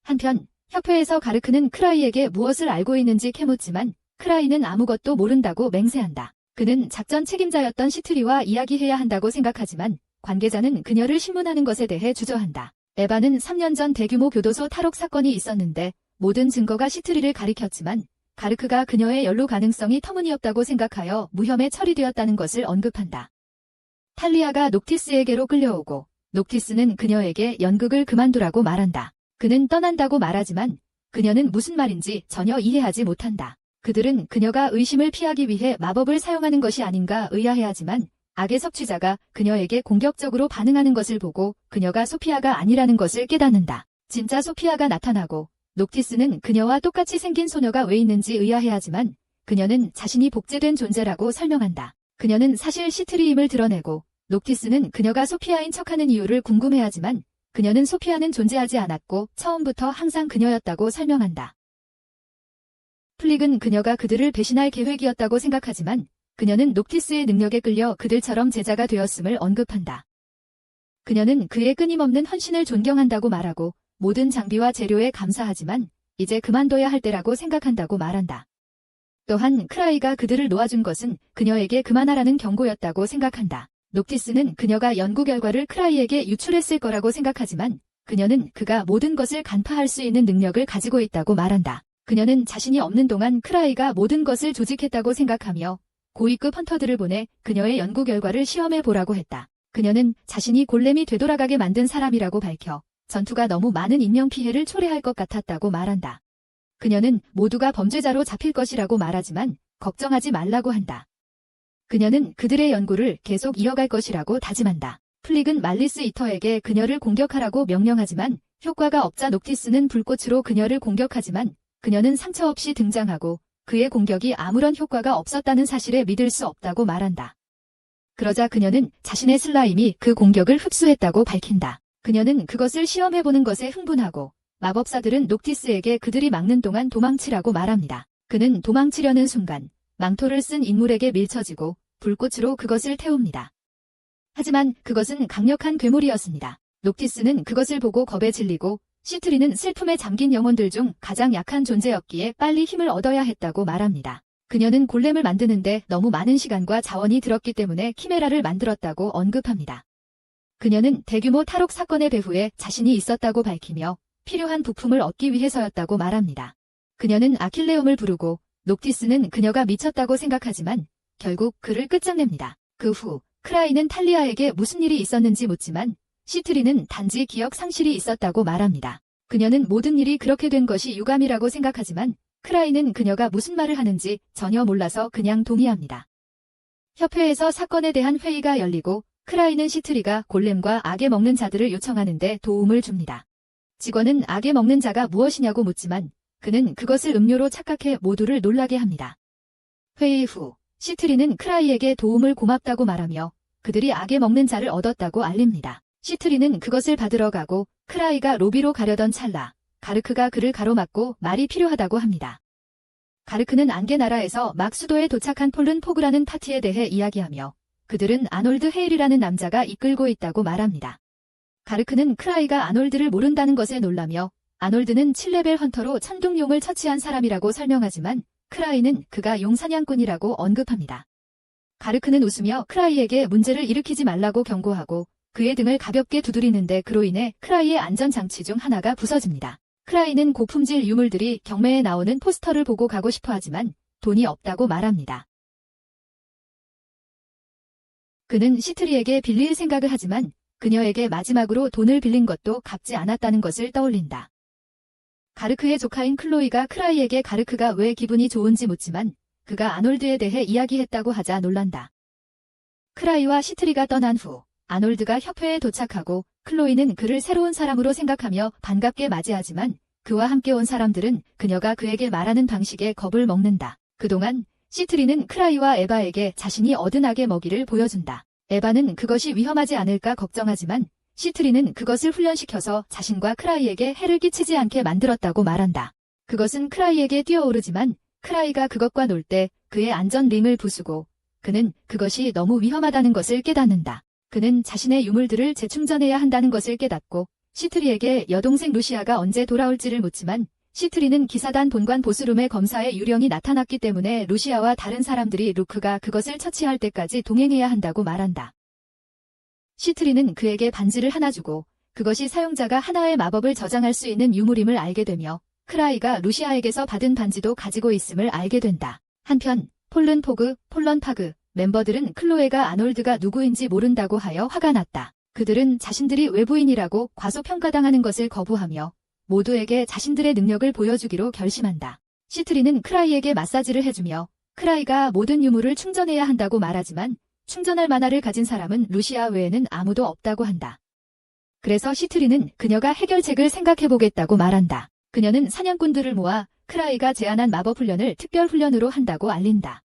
한편 협회에서 가르크는 크라이에게 무엇을 알고 있는지 캐묻지만 크라이는 아무것도 모른다고 맹세한다. 그는 작전 책임자였던 시트리와 이야기해야 한다고 생각하지만 관계자는 그녀를 신문하는 것에 대해 주저한다. 에바는 3년 전 대규모 교도소 탈옥 사건이 있었는데 모든 증거가 시트리를 가리켰지만 가르크가 그녀의 연루 가능성이 터무니없다고 생각하여 무혐의 처리되었다는 것을 언급한다. 탈리아가 녹티스에게로 끌려오고 녹티스는 그녀에게 연극을 그만두라고 말한다. 그는 떠난다고 말하지만 그녀는 무슨 말인지 전혀 이해하지 못한다. 그들은 그녀가 의심을 피하기 위해 마법을 사용하는 것이 아닌가 의아해하지만 악의 섭취자가 그녀에게 공격적으로 반응하는 것을 보고 그녀가 소피아가 아니라는 것을 깨닫는다. 진짜 소피아가 나타나고 녹티스는 그녀와 똑같이 생긴 소녀가 왜 있는지 의아해하지만 그녀는 자신이 복제된 존재라고 설명한다. 그녀는 사실 시트리임을 드러내고 녹티스는 그녀가 소피아인 척하는 이유를 궁금해하지만 그녀는 소피아는 존재하지 않았고 처음부터 항상 그녀였다고 설명한다. 플릭은 그녀가 그들을 배신할 계획이었다고 생각하지만 그녀는 녹티스의 능력에 끌려 그들처럼 제자가 되었음을 언급한다. 그녀는 그의 끊임없는 헌신을 존경한다고 말하고 모든 장비와 재료에 감사하지만 이제 그만둬야 할 때라고 생각한다고 말한다. 또한 크라이가 그들을 놓아준 것은 그녀에게 그만하라는 경고였다고 생각한다. 녹티스는 그녀가 연구 결과를 크라이에게 유출했을 거라고 생각하지만 그녀는 그가 모든 것을 간파할 수 있는 능력을 가지고 있다고 말한다. 그녀는 자신이 없는 동안 크라이가 모든 것을 조직했다고 생각하며 고위급 헌터들을 보내 그녀의 연구 결과를 시험해 보라고 했다. 그녀는 자신이 골렘이 되돌아가게 만든 사람이라고 밝혀 전투가 너무 많은 인명피해를 초래할 것 같았다고 말한다. 그녀는 모두가 범죄자로 잡힐 것이라고 말하지만 걱정하지 말라고 한다. 그녀는 그들의 연구를 계속 이어갈 것이라고 다짐한다. 플릭은 말리스 이터에게 그녀를 공격하라고 명령하지만 효과가 없자 녹티스는 불꽃으로 그녀를 공격하지만 그녀는 상처 없이 등장하고 그의 공격이 아무런 효과가 없었다는 사실에 믿을 수 없다고 말한다. 그러자 그녀는 자신의 슬라임이 그 공격을 흡수했다고 밝힌다. 그녀는 그것을 시험해보는 것에 흥분하고 마법사들은 녹티스에게 그들이 막는 동안 도망치라고 말합니다. 그는 도망치려는 순간 망토를 쓴 인물에게 밀쳐지고 불꽃으로 그것을 태웁니다. 하지만 그것은 강력한 괴물이었습니다. 녹티스는 그것을 보고 겁에 질리고 시트리는 슬픔에 잠긴 영혼들 중 가장 약한 존재였기에 빨리 힘을 얻어야 했다고 말합니다. 그녀는 골렘을 만드는데 너무 많은 시간과 자원이 들었기 때문에 키메라를 만들었다고 언급합니다. 그녀는 대규모 탈옥 사건의 배후에 자신이 있었다고 밝히며 필요한 부품을 얻기 위해서였다고 말합니다. 그녀는 아킬레움을 부르고 녹티스는 그녀가 미쳤다고 생각하지만 결국 그를 끝장냅니다. 그 후 크라이는 탈리아에게 무슨 일이 있었는지 묻지만 시트리는 단지 기억 상실이 있었다고 말합니다. 그녀는 모든 일이 그렇게 된 것이 유감이라고 생각하지만 크라이는 그녀가 무슨 말을 하는지 전혀 몰라서 그냥 동의합니다. 협회에서 사건에 대한 회의가 열리고 크라이는 시트리가 골렘과 악에 먹는 자들을 요청하는데 도움을 줍니다. 직원은 악에 먹는 자가 무엇이냐고 묻지만 그는 그것을 음료로 착각해 모두를 놀라게 합니다. 회의 후 시트리는 크라이에게 도움을 고맙다고 말하며 그들이 악에 먹는 자를 얻었다고 알립니다. 시트리는 그것을 받으러 가고 크라이가 로비로 가려던 찰나 가르크가 그를 가로막고 말이 필요하다고 합니다. 가르크는 안개나라에서 막 수도에 도착한 폴른 포그라는 파티에 대해 이야기하며 그들은 아놀드 헤일이라는 남자가 이끌고 있다고 말합니다. 가르크는 크라이가 아놀드를 모른다는 것에 놀라며 아놀드는 7레벨 헌터로 천둥용을 처치한 사람이라고 설명하지만 크라이는 그가 용사냥꾼이라고 언급합니다. 가르크는 웃으며 크라이에게 문제를 일으키지 말라고 경고하고 그의 등을 가볍게 두드리는데 그로 인해 크라이의 안전장치 중 하나가 부서집니다. 크라이는 고품질 유물들이 경매에 나오는 포스터를 보고 가고 싶어 하지만 돈이 없다고 말합니다. 그는 시트리에게 빌릴 생각을 하지만 그녀에게 마지막으로 돈을 빌린 것도 갚지 않았다는 것을 떠올린다. 가르크의 조카인 클로이가 크라이에게 가르크가 왜 기분이 좋은지 묻지만 그가 아놀드에 대해 이야기했다고 하자 놀란다. 크라이와 시트리가 떠난 후 아놀드가 협회에 도착하고 클로이는 그를 새로운 사람으로 생각하며 반갑게 맞이하지만 그와 함께 온 사람들은 그녀가 그에게 말하는 방식에 겁을 먹는다. 그동안 시트리는 크라이와 에바에게 자신이 얻은 악의 먹이를 보여준다. 에바는 그것이 위험하지 않을까 걱정하지만 시트리는 그것을 훈련시켜서 자신과 크라이에게 해를 끼치지 않게 만들었다고 말한다. 그것은 크라이에게 뛰어오르지만 크라이가 그것과 놀 때 그의 안전 링을 부수고 그는 그것이 너무 위험하다는 것을 깨닫는다. 그는 자신의 유물들을 재충전해야 한다는 것을 깨닫고 시트리에게 여동생 루시아가 언제 돌아올지를 묻지만 시트리는 기사단 본관 보스룸의 검사의 유령이 나타났기 때문에 루시아와 다른 사람들이 루크가 그것을 처치할 때까지 동행해야 한다고 말한다. 시트리는 그에게 반지를 하나 주고 그것이 사용자가 하나의 마법을 저장할 수 있는 유물임을 알게 되며 크라이가 루시아에게서 받은 반지도 가지고 있음을 알게 된다. 한편 폴른 포그, 폴런 파그 멤버들은 클로에가 아놀드가 누구인지 모른다고 하여 화가 났다. 그들은 자신들이 외부인이라고 과소평가당하는 것을 거부하며 모두에게 자신들의 능력을 보여주기로 결심한다. 시트리는 크라이에게 마사지를 해주며 크라이가 모든 유물을 충전해야 한다고 말하지만 충전할 만화를 가진 사람은 루시아 외에는 아무도 없다고 한다. 그래서 시트리는 그녀가 해결책을 생각해보겠다고 말한다. 그녀는 사냥꾼들을 모아 크라이가 제안한 마법 훈련을 특별 훈련으로 한다고 알린다.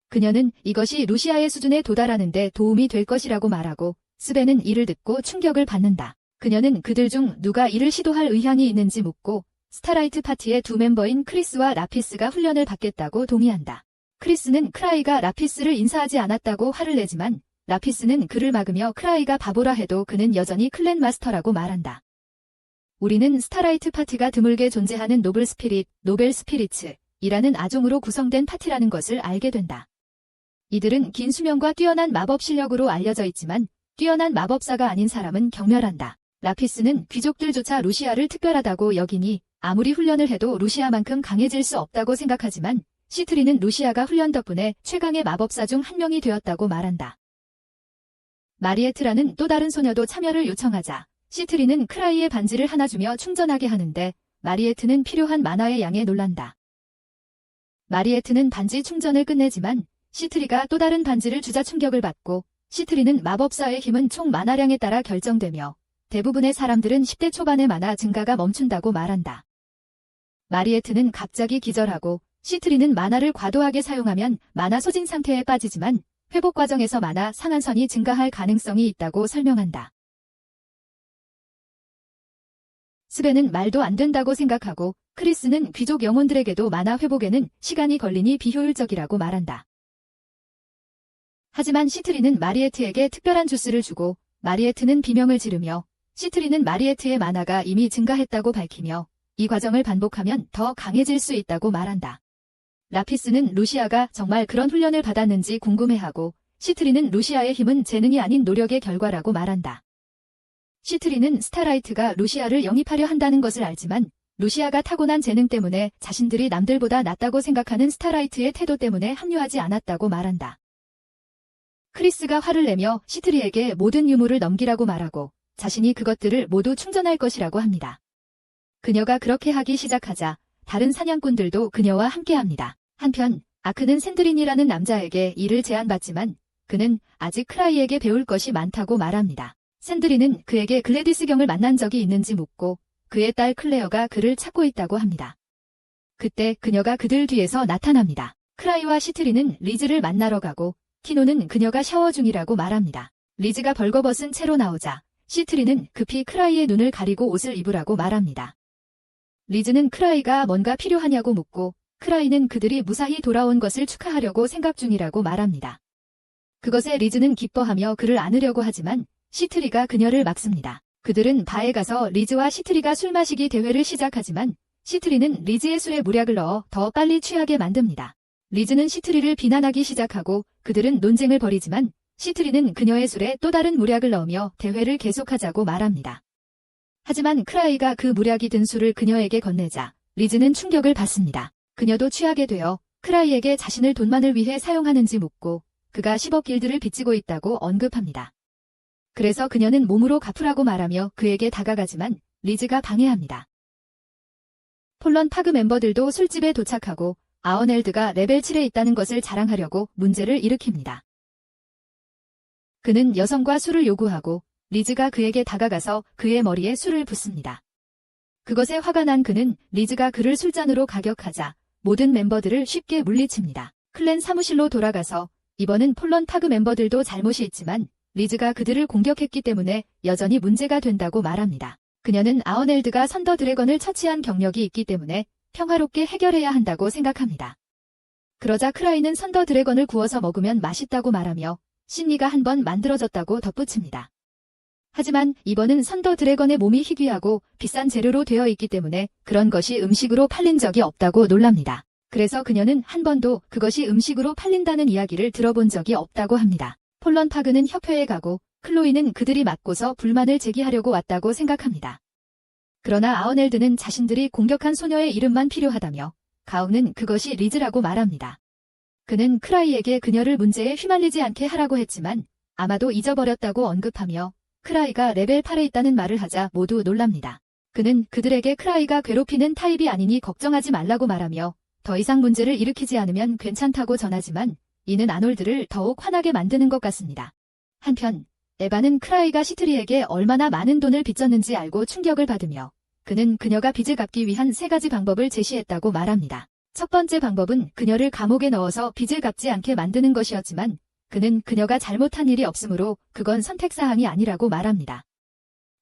그녀는 이것이 루시아의 수준에 도달하는 데 도움이 될 것이라고 말하고 스벤은 이를 듣고 충격을 받는다. 그녀는 그들 중 누가 이를 시도할 의향이 있는지 묻고 스타라이트 파티의 두 멤버인 크리스와 라피스가 훈련을 받겠다고 동의한다. 크리스는 크라이가 라피스를 인사하지 않았다고 화를 내지만 라피스는 그를 막으며 크라이가 바보라 해도 그는 여전히 클랜 마스터라고 말한다. 우리는 스타라이트 파티가 드물게 존재하는 노블 스피릿, 노벨 스피리츠이라는 아종으로 구성된 파티라는 것을 알게 된다. 이들은 긴 수명과 뛰어난 마법 실력으로 알려져 있지만 뛰어난 마법사가 아닌 사람은 경멸한다. 라피스는 귀족들조차 루시아를 특별하다고 여기니 아무리 훈련을 해도 루시아만큼 강해질 수 없다고 생각하지만 시트리는 루시아가 훈련 덕분에 최강의 마법사 중 한 명이 되었다고 말한다. 마리에트라는 또 다른 소녀도 참여를 요청하자 시트리는 크라이의 반지를 하나 주며 충전하게 하는데 마리에트는 필요한 만화의 양에 놀란다. 마리에트는 반지 충전을 끝내지만 시트리가 또 다른 반지를 주자 충격을 받고 시트리는 마법사의 힘은 총 만화량에 따라 결정되며 대부분의 사람들은 10대 초반의 만화 증가가 멈춘다고 말한다. 마리에트는 갑자기 기절하고 시트리는 만화를 과도하게 사용하면 만화 소진 상태에 빠지지만 회복 과정에서 만화 상한선이 증가할 가능성이 있다고 설명한다. 스벤은 말도 안 된다고 생각하고 크리스는 귀족 영혼들에게도 만화 회복에는 시간이 걸리니 비효율적이라고 말한다. 하지만 시트리는 마리에트에게 특별한 주스를 주고 마리에트는 비명을 지르며 시트리는 마리에트의 만화가 이미 증가했다고 밝히며 이 과정을 반복하면 더 강해질 수 있다고 말한다. 라피스는 루시아가 정말 그런 훈련을 받았는지 궁금해하고 시트리는 루시아의 힘은 재능이 아닌 노력의 결과라고 말한다. 시트리는 스타라이트가 루시아를 영입하려 한다는 것을 알지만 루시아가 타고난 재능 때문에 자신들이 남들보다 낫다고 생각하는 스타라이트의 태도 때문에 합류하지 않았다고 말한다. 크리스가 화를 내며 시트리에게 모든 유물을 넘기라고 말하고 자신이 그것들을 모두 충전할 것이라고 합니다. 그녀가 그렇게 하기 시작하자 다른 사냥꾼들도 그녀와 함께합니다. 한편 아크는 샌드린이라는 남자에게 일을 제안받지만 그는 아직 크라이에게 배울 것이 많다고 말합니다. 샌드린은 그에게 글래디스 경을 만난 적이 있는지 묻고 그의 딸 클레어가 그를 찾고 있다고 합니다. 그때 그녀가 그들 뒤에서 나타납니다. 크라이와 시트리는 리즈를 만나러 가고 키노는 그녀가 샤워 중이라고 말합니다. 리즈가 벌거벗은 채로 나오자 시트리는 급히 크라이의 눈을 가리고 옷을 입으라고 말합니다. 리즈는 크라이가 뭔가 필요하냐고 묻고 크라이는 그들이 무사히 돌아온 것을 축하하려고 생각 중이라고 말합니다. 그것에 리즈는 기뻐하며 그를 안으려고 하지만 시트리가 그녀를 막습니다. 그들은 바에 가서 리즈와 시트리가 술 마시기 대회를 시작하지만 시트리는 리즈의 술에 무약을 넣어 더 빨리 취하게 만듭니다. 리즈는 시트리를 비난하기 시작하고 그들은 논쟁을 벌이지만 시트리는 그녀의 술에 또 다른 무약을 넣으며 대회를 계속하자고 말합니다. 하지만 크라이가 그 무약이 든 술을 그녀에게 건네자 리즈는 충격을 받습니다. 그녀도 취하게 되어 크라이에게 자신을 돈만을 위해 사용하는지 묻고 그가 10억 길드를 빚지고 있다고 언급합니다. 그래서 그녀는 몸으로 갚으라고 말하며 그에게 다가가지만 리즈가 방해합니다. 폴런 파그 멤버들도 술집에 도착하고 아어넬드가 레벨 7에 있다는 것을 자랑하려고 문제를 일으킵니다. 그는 여성과 술을 요구하고 리즈가 그에게 다가가서 그의 머리에 술을 붓습니다. 그것에 화가 난 그는 리즈가 그를 술잔으로 가격하자 모든 멤버들을 쉽게 물리칩니다. 클랜 사무실로 돌아가서 이번은 폴런 파그 멤버들도 잘못이 있지만 리즈가 그들을 공격했기 때문에 여전히 문제가 된다고 말합니다. 그녀는 아어넬드가 선더 드래건을 처치한 경력이 있기 때문에 평화롭게 해결해야 한다고 생각합니다. 그러자 크라이는 선더 드래건을 구워서 먹으면 맛있다고 말하며 신니가 한번 만들어졌다고 덧붙입니다. 하지만 이번은 선더 드래건의 몸이 희귀하고 비싼 재료로 되어 있기 때문에 그런 것이 음식으로 팔린 적이 없다고 놀랍니다. 그래서 그녀는 한 번도 그것이 음식으로 팔린다는 이야기를 들어본 적이 없다고 합니다. 폴런 파그는 협회에 가고 클로이는 그들이 맞고서 불만을 제기하려고 왔다고 생각합니다. 그러나 아어넬드는 자신들이 공격한 소녀의 이름만 필요하다며 가우는 그것이 리즈라고 말합니다. 그는 크라이에게 그녀를 문제에 휘말리지 않게 하라고 했지만 아마도 잊어버렸다고 언급하며 크라이가 레벨 8에 있다는 말을 하자 모두 놀랍니다. 그는 그들에게 크라이가 괴롭히는 타입이 아니니 걱정하지 말라고 말하며 더 이상 문제를 일으키지 않으면 괜찮다고 전하지만 이는 아놀드를 더욱 화나게 만드는 것 같습니다. 한편 에바는 크라이가 시트리에게 얼마나 많은 돈을 빚졌는지 알고 충격을 받으며 그는 그녀가 빚을 갚기 위한 3가지 방법을 제시했다고 말합니다. 첫 번째 방법은 그녀를 감옥에 넣어서 빚을 갚지 않게 만드는 것이었지만 그는 그녀가 잘못한 일이 없으므로 그건 선택사항이 아니라고 말합니다.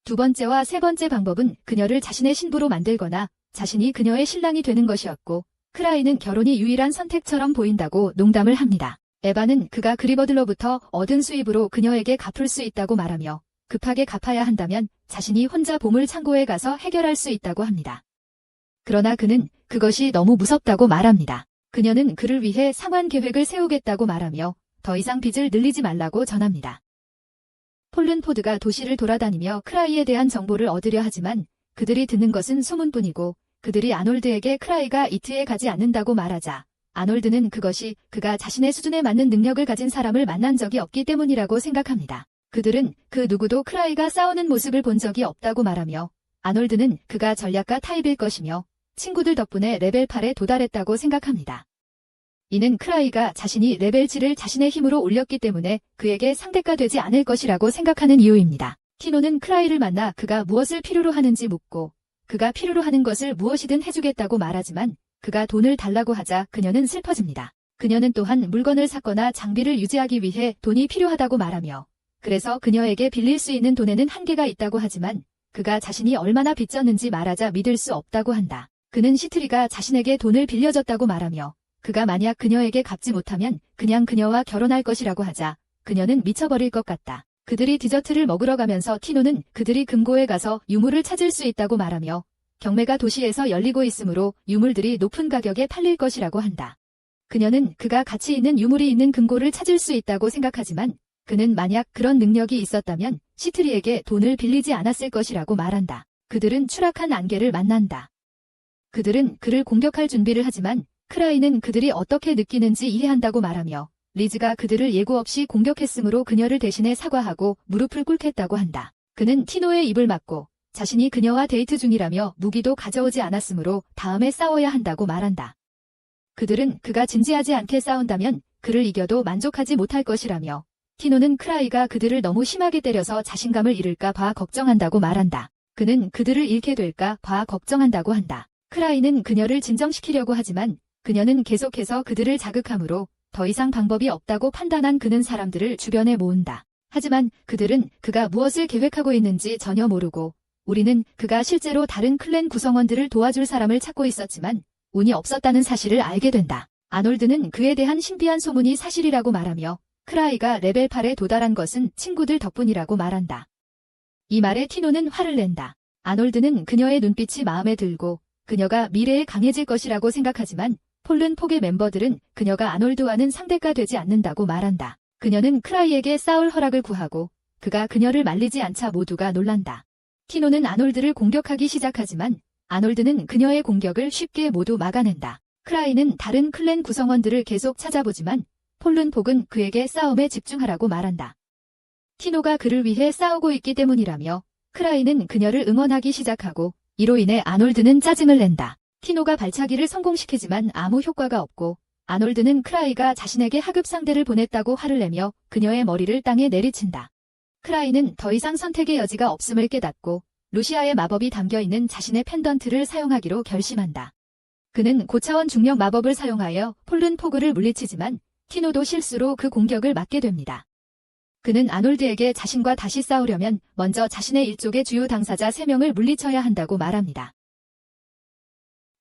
두 번째와 세 번째 방법은 그녀를 자신의 신부로 만들거나 자신이 그녀의 신랑이 되는 것이었고 크라이는 결혼이 유일한 선택처럼 보인다고 농담을 합니다. 에바는 그가 그리버들로부터 얻은 수입으로 그녀에게 갚을 수 있다고 말하며 급하게 갚아야 한다면 자신이 혼자 보물 창고에 가서 해결할 수 있다고 합니다. 그러나 그는 그것이 너무 무섭다고 말합니다. 그녀는 그를 위해 상환 계획을 세우겠다고 말하며 더 이상 빚을 늘리지 말라고 전합니다. 폴른 포드가 도시를 돌아다니며 크라이에 대한 정보를 얻으려 하지만 그들이 듣는 것은 소문뿐이고 그들이 아놀드에게 크라이가 이트에 가지 않는다고 말하자 아놀드는 그것이 그가 자신의 수준에 맞는 능력을 가진 사람을 만난 적이 없기 때문이라고 생각합니다. 그들은 그 누구도 크라이가 싸우는 모습을 본 적이 없다고 말하며 아놀드는 그가 전략가 타입일 것이며 친구들 덕분에 레벨 8에 도달했다고 생각합니다. 이는 크라이가 자신이 레벨 7을 자신의 힘으로 올렸기 때문에 그에게 상대가 되지 않을 것이라고 생각하는 이유입니다. 티노는 크라이를 만나 그가 무엇을 필요로 하는지 묻고 그가 필요로 하는 것을 무엇이든 해주겠다고 말하지만 그가 돈을 달라고 하자 그녀는 슬퍼집니다. 그녀는 또한 물건을 샀거나 장비를 유지하기 위해 돈이 필요하다고 말하며 그래서 그녀에게 빌릴 수 있는 돈에는 한계가 있다고 하지만 그가 자신이 얼마나 빚졌는지 말하자 믿을 수 없다고 한다. 그는 시트리가 자신에게 돈을 빌려줬다고 말하며 그가 만약 그녀에게 갚지 못하면 그냥 그녀와 결혼할 것이라고 하자 그녀는 미쳐버릴 것 같다. 그들이 디저트를 먹으러 가면서 티노는 그들이 금고에 가서 유물을 찾을 수 있다고 말하며 경매가 도시에서 열리고 있으므로 유물들이 높은 가격에 팔릴 것이라고 한다. 그녀는 그가 가치 있는 유물이 있는 금고를 찾을 수 있다고 생각하지만 그는 만약 그런 능력이 있었다면 시트리에게 돈을 빌리지 않았을 것이라고 말한다. 그들은 추락한 안개를 만난다. 그들은 그를 공격할 준비를 하지만 크라이는 그들이 어떻게 느끼는지 이해한다고 말하며 리즈가 그들을 예고 없이 공격했으므로 그녀를 대신해 사과하고 무릎을 꿇겠다고 한다. 그는 티노의 입을 막고 자신이 그녀와 데이트 중이라며 무기도 가져오지 않았으므로 다음에 싸워야 한다고 말한다. 그들은 그가 진지하지 않게 싸운다면 그를 이겨도 만족하지 못할 것이라며 티노는 크라이가 그들을 너무 심하게 때려서 자신감을 잃을까 봐 걱정한다고 말한다. 그는 그들을 잃게 될까 봐 걱정한다고 한다. 크라이는 그녀를 진정시키려고 하지만 그녀는 계속해서 그들을 자극하므로 더 이상 방법이 없다고 판단한 그는 사람들을 주변에 모은다. 하지만 그들은 그가 무엇을 계획하고 있는지 전혀 모르고 우리는 그가 실제로 다른 클랜 구성원들을 도와줄 사람을 찾고 있었지만 운이 없었다는 사실을 알게 된다. 아놀드는 그에 대한 신비한 소문이 사실이라고 말하며 크라이가 레벨 8에 도달한 것은 친구들 덕분이라고 말한다. 이 말에 티노는 화를 낸다. 아놀드는 그녀의 눈빛이 마음에 들고 그녀가 미래에 강해질 것이라고 생각하지만 폴른 폭의 멤버들은 그녀가 아놀드와는 상대가 되지 않는다고 말한다. 그녀는 크라이에게 싸울 허락을 구하고 그가 그녀를 말리지 않자 모두가 놀란다. 티노는 아놀드를 공격하기 시작하지만 아놀드는 그녀의 공격을 쉽게 모두 막아낸다. 크라이는 다른 클랜 구성원들을 계속 찾아보지만 폴른 폭은 그에게 싸움에 집중하라고 말한다. 티노가 그를 위해 싸우고 있기 때문이라며 크라이는 그녀를 응원하기 시작하고 이로 인해 아놀드는 짜증을 낸다. 티노가 발차기를 성공시키지만 아무 효과가 없고 아놀드는 크라이가 자신에게 하급 상대를 보냈다고 화를 내며 그녀의 머리를 땅에 내리친다. 크라이는 더 이상 선택의 여지가 없음을 깨닫고 루시아의 마법이 담겨있는 자신의 펜던트를 사용하기로 결심한다. 그는 고차원 중력 마법을 사용하여 폴른 포그를 물리치지만 티노도 실수로 그 공격을 맞게 됩니다. 그는 아놀드에게 자신과 다시 싸우려면 먼저 자신의 일족의 주요 당사자 3명을 물리쳐야 한다고 말합니다.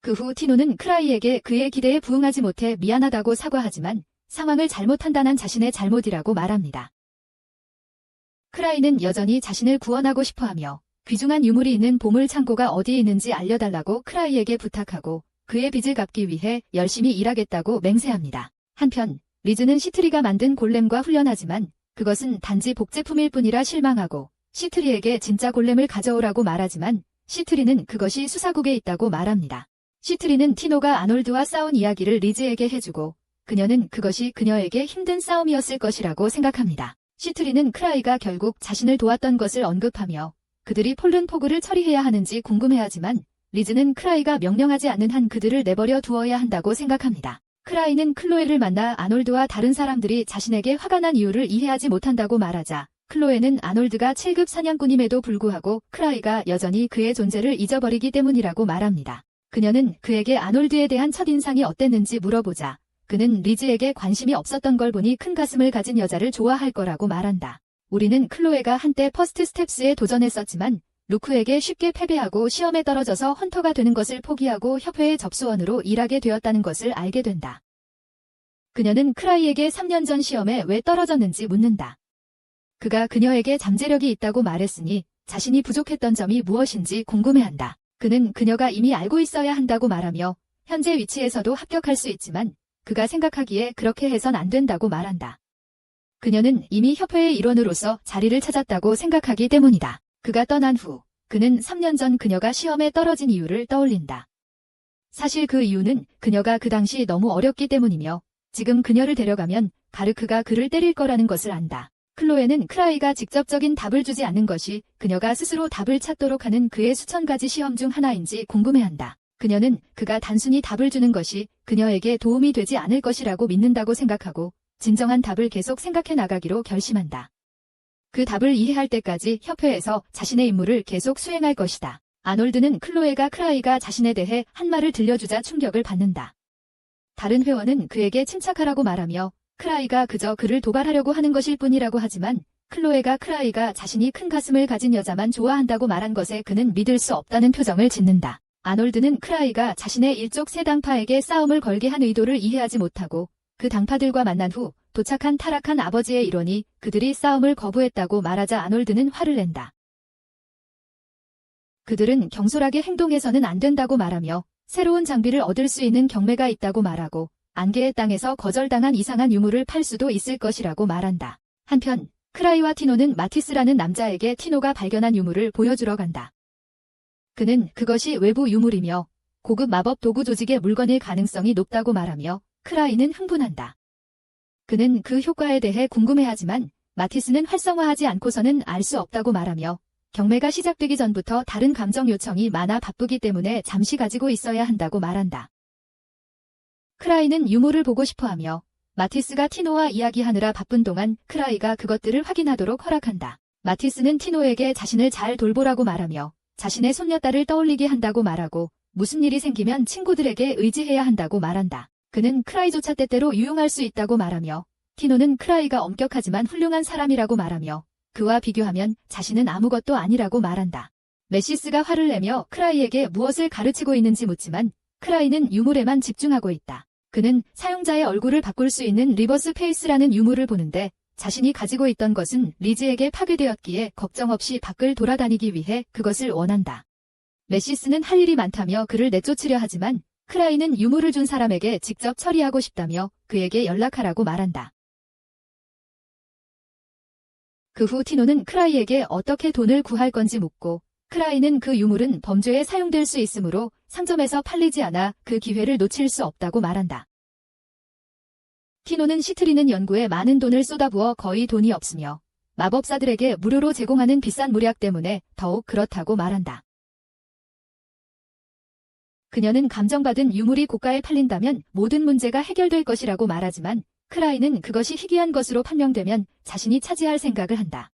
그 후 티노는 크라이에게 그의 기대에 부응하지 못해 미안하다고 사과하지만 상황을 잘못 판단한 자신의 잘못이라고 말합니다. 크라이는 여전히 자신을 구원하고 싶어하며 귀중한 유물이 있는 보물 창고가 어디에 있는지 알려달라고 크라이에게 부탁하고 그의 빚을 갚기 위해 열심히 일하겠다고 맹세합니다. 한편 리즈는 시트리가 만든 골렘과 훈련하지만 그것은 단지 복제품일 뿐이라 실망하고 시트리에게 진짜 골렘을 가져오라고 말하지만 시트리는 그것이 수사국에 있다고 말합니다. 시트리는 티노가 아놀드와 싸운 이야기를 리즈에게 해주고 그녀는 그것이 그녀에게 힘든 싸움이었을 것이라고 생각합니다. 시트리는 크라이가 결국 자신을 도왔던 것을 언급하며 그들이 폴른 포그를 처리해야 하는지 궁금해하지만 리즈는 크라이가 명령하지 않는 한 그들을 내버려 두어야 한다고 생각합니다. 크라이는 클로에를 만나 아놀드와 다른 사람들이 자신에게 화가 난 이유를 이해하지 못한다고 말하자 클로에는 아놀드가 7급 사냥꾼임에도 불구하고 크라이가 여전히 그의 존재를 잊어버리기 때문이라고 말합니다. 그녀는 그에게 아놀드에 대한 첫인상이 어땠는지 물어보자 그는 리즈에게 관심이 없었던 걸 보니 큰 가슴을 가진 여자를 좋아할 거라고 말한다. 우리는 클로에가 한때 퍼스트 스텝스에 도전했었지만 루크에게 쉽게 패배하고 시험에 떨어져서 헌터가 되는 것을 포기하고 협회의 접수원으로 일하게 되었다는 것을 알게 된다. 그녀는 크라이에게 3년 전 시험에 왜 떨어졌는지 묻는다. 그가 그녀에게 잠재력이 있다고 말했으니 자신이 부족했던 점이 무엇인지 궁금해한다. 그는 그녀가 이미 알고 있어야 한다고 말하며 현재 위치에서도 합격할 수 있지만 그가 생각하기에 그렇게 해선 안 된다고 말한다. 그녀는 이미 협회의 일원으로서 자리를 찾았다고 생각하기 때문이다. 그가 떠난 후 그는 3년 전 그녀가 시험에 떨어진 이유를 떠올린다. 사실 그 이유는 그녀가 그 당시 너무 어렸기 때문이며 지금 그녀를 데려가면 가르크가 그를 때릴 거라는 것을 안다. 클로에는 크라이가 직접적인 답을 주지 않는 것이 그녀가 스스로 답을 찾도록 하는 그의 수천 가지 시험 중 하나인지 궁금해한다. 그녀는 그가 단순히 답을 주는 것이 그녀에게 도움이 되지 않을 것이라고 믿는다고 생각하고 진정한 답을 계속 생각해 나가기로 결심한다. 그 답을 이해할 때까지 협회에서 자신의 임무를 계속 수행할 것이다. 아놀드는 클로에가 크라이가 자신에 대해 한 말을 들려주자 충격을 받는다. 다른 회원은 그에게 침착하라고 말하며 크라이가 그저 그를 도발하려고 하는 것일 뿐이라고 하지만 클로에가 크라이가 자신이 큰 가슴을 가진 여자만 좋아한다고 말한 것에 그는 믿을 수 없다는 표정을 짓는다. 아놀드는 크라이가 자신의 일족 세 당파에게 싸움을 걸게 한 의도를 이해하지 못하고 그 당파들과 만난 후 도착한 타락한 아버지의 일원이 그들이 싸움을 거부했다고 말하자 아놀드는 화를 낸다. 그들은 경솔하게 행동해서는 안 된다고 말하며 새로운 장비를 얻을 수 있는 경매가 있다고 말하고 안개의 땅에서 거절당한 이상한 유물을 팔 수도 있을 것이라고 말한다. 한편 크라이와 티노는 마티스라는 남자에게 티노가 발견한 유물을 보여주러 간다. 그는 그것이 외부 유물이며 고급 마법 도구 조직의 물건일 가능성이 높다고 말하며 크라이는 흥분한다. 그는 그 효과에 대해 궁금해하지만 마티스는 활성화하지 않고서는 알 수 없다고 말하며 경매가 시작되기 전부터 다른 감정 요청이 많아 바쁘기 때문에 잠시 가지고 있어야 한다고 말한다. 크라이는 유물을 보고 싶어하며 마티스가 티노와 이야기하느라 바쁜 동안 크라이가 그것들을 확인하도록 허락한다. 마티스는 티노에게 자신을 잘 돌보라고 말하며 자신의 손녀딸을 떠올리게 한다고 말하고 무슨 일이 생기면 친구들에게 의지해야 한다고 말한다. 그는 크라이조차 때때로 유용할 수 있다고 말하며 티노는 크라이가 엄격하지만 훌륭한 사람이라고 말하며 그와 비교하면 자신은 아무것도 아니라고 말한다. 메시스가 화를 내며 크라이에게 무엇을 가르치고 있는지 묻지만 크라이는 유물에만 집중하고 있다. 그는 사용자의 얼굴을 바꿀 수 있는 리버스 페이스라는 유물을 보는데 자신이 가지고 있던 것은 리즈에게 파괴되었기에 걱정 없이 밖을 돌아다니기 위해 그것을 원한다. 메시스는 할 일이 많다며 그를 내쫓으려 하지만 크라이는 유물을 준 사람에게 직접 처리하고 싶다며 그에게 연락하라고 말한다. 그 후 티노는 크라이에게 어떻게 돈을 구할 건지 묻고 크라이는 그 유물은 범죄에 사용될 수 있으므로 상점에서 팔리지 않아 그 기회를 놓칠 수 없다고 말한다. 티노는 시트리는 연구에 많은 돈을 쏟아부어 거의 돈이 없으며 마법사들에게 무료로 제공하는 비싼 물약 때문에 더욱 그렇다고 말한다. 그녀는 감정받은 유물이 고가에 팔린다면 모든 문제가 해결될 것이라고 말하지만 크라이는 그것이 희귀한 것으로 판명되면 자신이 차지할 생각을 한다.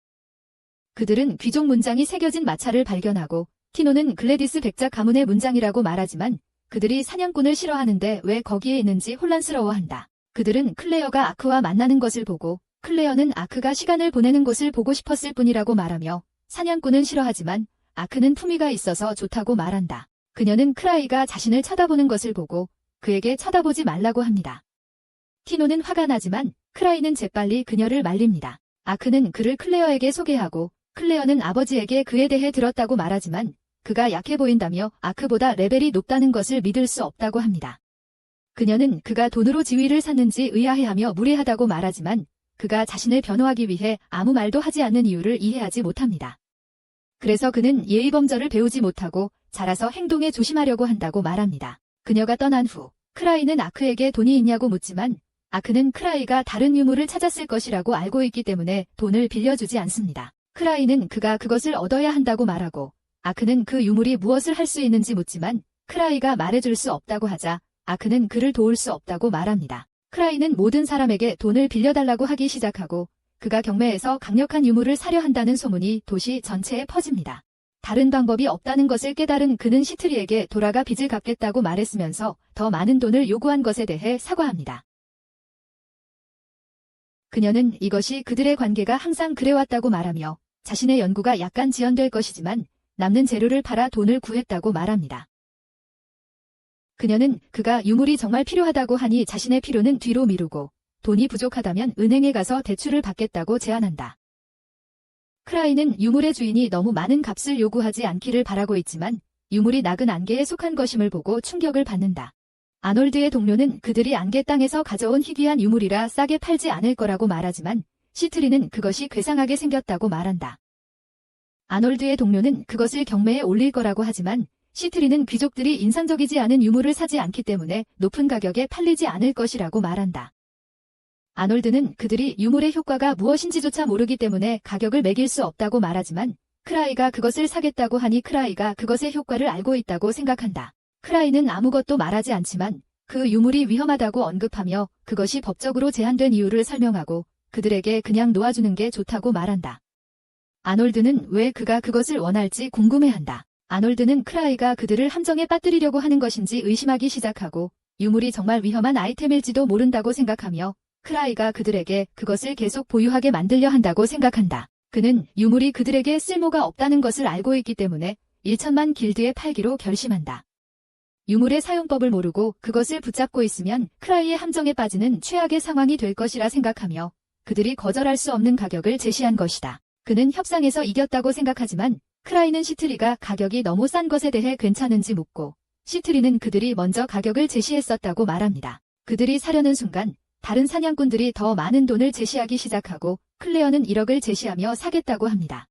그들은 귀족 문장이 새겨진 마차를 발견하고 티노는 글래디스 백작 가문의 문장이라고 말하지만 그들이 사냥꾼을 싫어하는데 왜 거기에 있는지 혼란스러워한다. 그들은 클레어가 아크와 만나는 것을 보고 클레어는 아크가 시간을 보내는 곳을 보고 싶었을 뿐이라고 말하며 사냥꾼은 싫어하지만 아크는 품위가 있어서 좋다고 말한다. 그녀는 크라이가 자신을 쳐다보는 것을 보고 그에게 쳐다보지 말라고 합니다. 티노는 화가 나지만 크라이는 재빨리 그녀를 말립니다. 아크는 그를 클레어에게 소개하고 클레어는 아버지에게 그에 대해 들었다고 말하지만 그가 약해 보인다며 아크보다 레벨이 높다는 것을 믿을 수 없다고 합니다. 그녀는 그가 돈으로 지위를 샀는지 의아해하며 무례하다고 말하지만 그가 자신을 변호하기 위해 아무 말도 하지 않는 이유를 이해하지 못합니다. 그래서 그는 예의범절을 배우지 못하고 자라서 행동에 조심하려고 한다고 말합니다. 그녀가 떠난 후 크라이는 아크에게 돈이 있냐고 묻지만 아크는 크라이가 다른 유물을 찾았을 것이라고 알고 있기 때문에 돈을 빌려주지 않습니다. 크라이는 그가 그것을 얻어야 한다고 말하고 아크는 그 유물이 무엇을 할 수 있는지 묻지만 크라이가 말해줄 수 없다고 하자 아크는 그를 도울 수 없다고 말합니다. 크라이는 모든 사람에게 돈을 빌려달라고 하기 시작하고 그가 경매에서 강력한 유물을 사려 한다는 소문이 도시 전체에 퍼집니다. 다른 방법이 없다는 것을 깨달은 그는 시트리에게 돌아가 빚을 갚겠다고 말했으면서 더 많은 돈을 요구한 것에 대해 사과합니다. 그녀는 이것이 그들의 관계가 항상 그래왔다고 말하며 자신의 연구가 약간 지연될 것이지만 남는 재료를 팔아 돈을 구했다고 말합니다. 그녀는 그가 유물이 정말 필요하다고 하니 자신의 필요는 뒤로 미루고 돈이 부족하다면 은행에 가서 대출을 받겠다고 제안한다. 크라이는 유물의 주인이 너무 많은 값을 요구하지 않기를 바라고 있지만 유물이 낙은 안개에 속한 것임을 보고 충격을 받는다. 아놀드의 동료는 그들이 안개 땅에서 가져온 희귀한 유물이라 싸게 팔지 않을 거라고 말하지만 시트리는 그것이 괴상하게 생겼다고 말한다. 아놀드의 동료는 그것을 경매에 올릴 거라고 하지만 시트리는 귀족들이 인상적이지 않은 유물을 사지 않기 때문에 높은 가격에 팔리지 않을 것이라고 말한다. 아놀드는 그들이 유물의 효과가 무엇인지조차 모르기 때문에 가격을 매길 수 없다고 말하지만 크라이가 그것을 사겠다고 하니 크라이가 그것의 효과를 알고 있다고 생각한다. 크라이는 아무것도 말하지 않지만 그 유물이 위험하다고 언급하며 그것이 법적으로 제한된 이유를 설명하고 그들에게 그냥 놓아주는 게 좋다고 말한다. 아놀드는 왜 그가 그것을 원할지 궁금해한다. 아놀드는 크라이가 그들을 함정에 빠뜨리려고 하는 것인지 의심하기 시작하고 유물이 정말 위험한 아이템일지도 모른다고 생각하며 크라이가 그들에게 그것을 계속 보유하게 만들려 한다고 생각한다. 그는 유물이 그들에게 쓸모가 없다는 것을 알고 있기 때문에 1천만 길드에 팔기로 결심한다. 유물의 사용법을 모르고 그것을 붙잡고 있으면 크라이의 함정에 빠지는 최악의 상황이 될 것이라 생각하며 그들이 거절할 수 없는 가격을 제시한 것이다. 그는 협상에서 이겼다고 생각하지만 크라이는 시트리가 가격이 너무 싼 것에 대해 괜찮은지 묻고 시트리는 그들이 먼저 가격을 제시했었다고 말합니다. 그들이 사려는 순간 다른 사냥꾼들이 더 많은 돈을 제시하기 시작하고 클레어는 1억을 제시하며 사겠다고 합니다.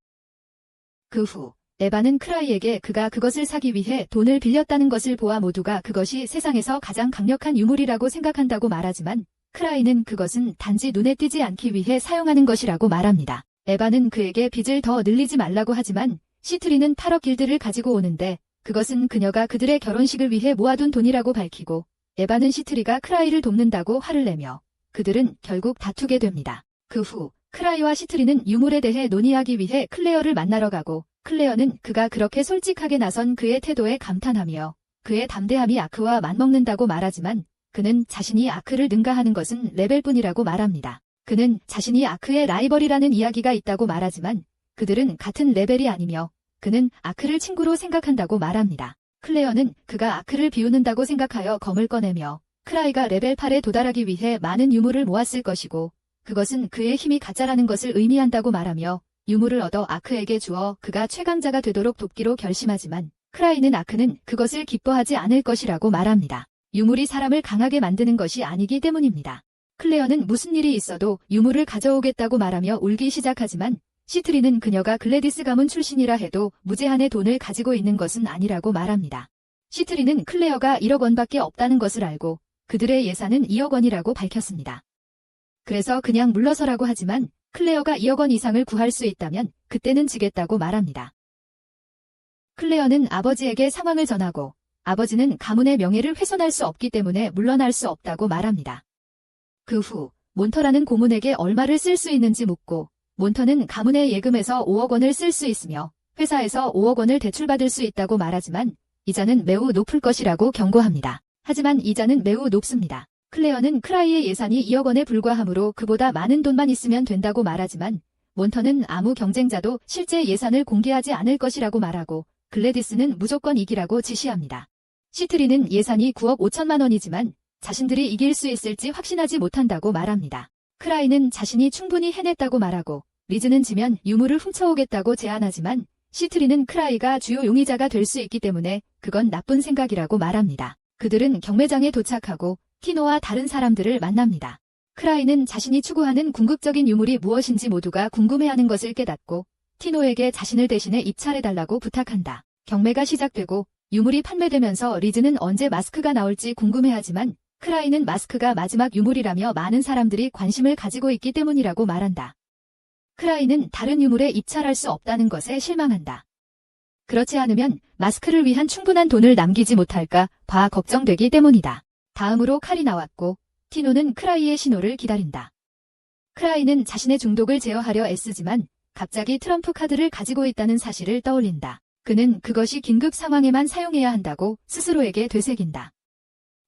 그 후 에바는 크라이에게 그가 그것을 사기 위해 돈을 빌렸다는 것을 보아 모두가 그것이 세상에서 가장 강력한 유물이라고 생각한다고 말하지만 크라이는 그것은 단지 눈에 띄지 않기 위해 사용하는 것이라고 말합니다. 에바는 그에게 빚을 더 늘리지 말라고 하지만 시트리는 8억 길드를 가지고 오는데 그것은 그녀가 그들의 결혼식을 위해 모아둔 돈이라고 밝히고 에바는 시트리가 크라이를 돕는다고 화를 내며 그들은 결국 다투게 됩니다. 그 후 크라이와 시트리는 유물에 대해 논의하기 위해 클레어를 만나러 가고 클레어는 그가 그렇게 솔직하게 나선 그의 태도에 감탄하며 그의 담대함이 아크와 맞먹는다고 말하지만 그는 자신이 아크를 능가하는 것은 레벨뿐이라고 말합니다. 그는 자신이 아크의 라이벌이라는 이야기가 있다고 말하지만 그들은 같은 레벨이 아니며 그는 아크를 친구로 생각한다고 말합니다. 클레어는 그가 아크를 비웃는다고 생각하여 검을 꺼내며 크라이가 레벨 8에 도달하기 위해 많은 유물을 모았을 것이고 그것은 그의 힘이 가짜라는 것을 의미한다고 말하며 유물을 얻어 아크에게 주어 그가 최강자가 되도록 돕기로 결심하지만 크라이는 아크는 그것을 기뻐하지 않을 것이라고 말합니다. 유물이 사람을 강하게 만드는 것이 아니기 때문입니다. 클레어는 무슨 일이 있어도 유물을 가져오겠다고 말하며 울기 시작하지만 시트리는 그녀가 글래디스 가문 출신이라 해도 무제한의 돈을 가지고 있는 것은 아니라고 말합니다. 시트리는 클레어가 1억 원밖에 없다는 것을 알고 그들의 예산은 2억 원이라고 밝혔습니다. 그래서 그냥 물러서라고 하지만 클레어가 2억 원 이상을 구할 수 있다면 그때는 지겠다고 말합니다. 클레어는 아버지에게 상황을 전하고 아버지는 가문의 명예를 훼손할 수 없기 때문에 물러날 수 없다고 말합니다. 그 후 몬터라는 고문에게 얼마를 쓸 수 있는지 묻고 몬터는 가문의 예금에서 5억 원을 쓸 수 있으며 회사에서 5억 원을 대출받을 수 있다고 말하지만 이자는 매우 높을 것이라고 경고합니다. 하지만 이자는 매우 높습니다. 클레어는 크라이의 예산이 2억 원에 불과하므로 그보다 많은 돈만 있으면 된다고 말하지만 몬터는 아무 경쟁자도 실제 예산을 공개하지 않을 것이라고 말하고 글래디스는 무조건 이기라고 지시합니다. 시트리는 예산이 9억 5천만 원이지만 자신들이 이길 수 있을지 확신하지 못한다고 말합니다. 크라이는 자신이 충분히 해냈다고 말하고 리즈는 지면 유물을 훔쳐오겠다고 제안하지만 시트리는 크라이가 주요 용의자가 될 수 있기 때문에 그건 나쁜 생각이라고 말합니다. 그들은 경매장에 도착하고 티노와 다른 사람들을 만납니다. 크라이는 자신이 추구하는 궁극적인 유물이 무엇인지 모두가 궁금해하는 것을 깨닫고 티노에게 자신을 대신해 입찰해달라고 부탁한다. 경매가 시작되고 유물이 판매되면서 리즈는 언제 마스크가 나올지 궁금해하지만 크라이는 마스크가 마지막 유물이라며 많은 사람들이 관심을 가지고 있기 때문이라고 말한다. 크라이는 다른 유물에 입찰할 수 없다는 것에 실망한다. 그렇지 않으면 마스크를 위한 충분한 돈을 남기지 못할까 봐 걱정되기 때문이다. 다음으로 칼이 나왔고 티노는 크라이의 신호를 기다린다. 크라이는 자신의 중독을 제어하려 애쓰지만 갑자기 트럼프 카드를 가지고 있다는 사실을 떠올린다. 그는 그것이 긴급 상황에만 사용해야 한다고 스스로에게 되새긴다.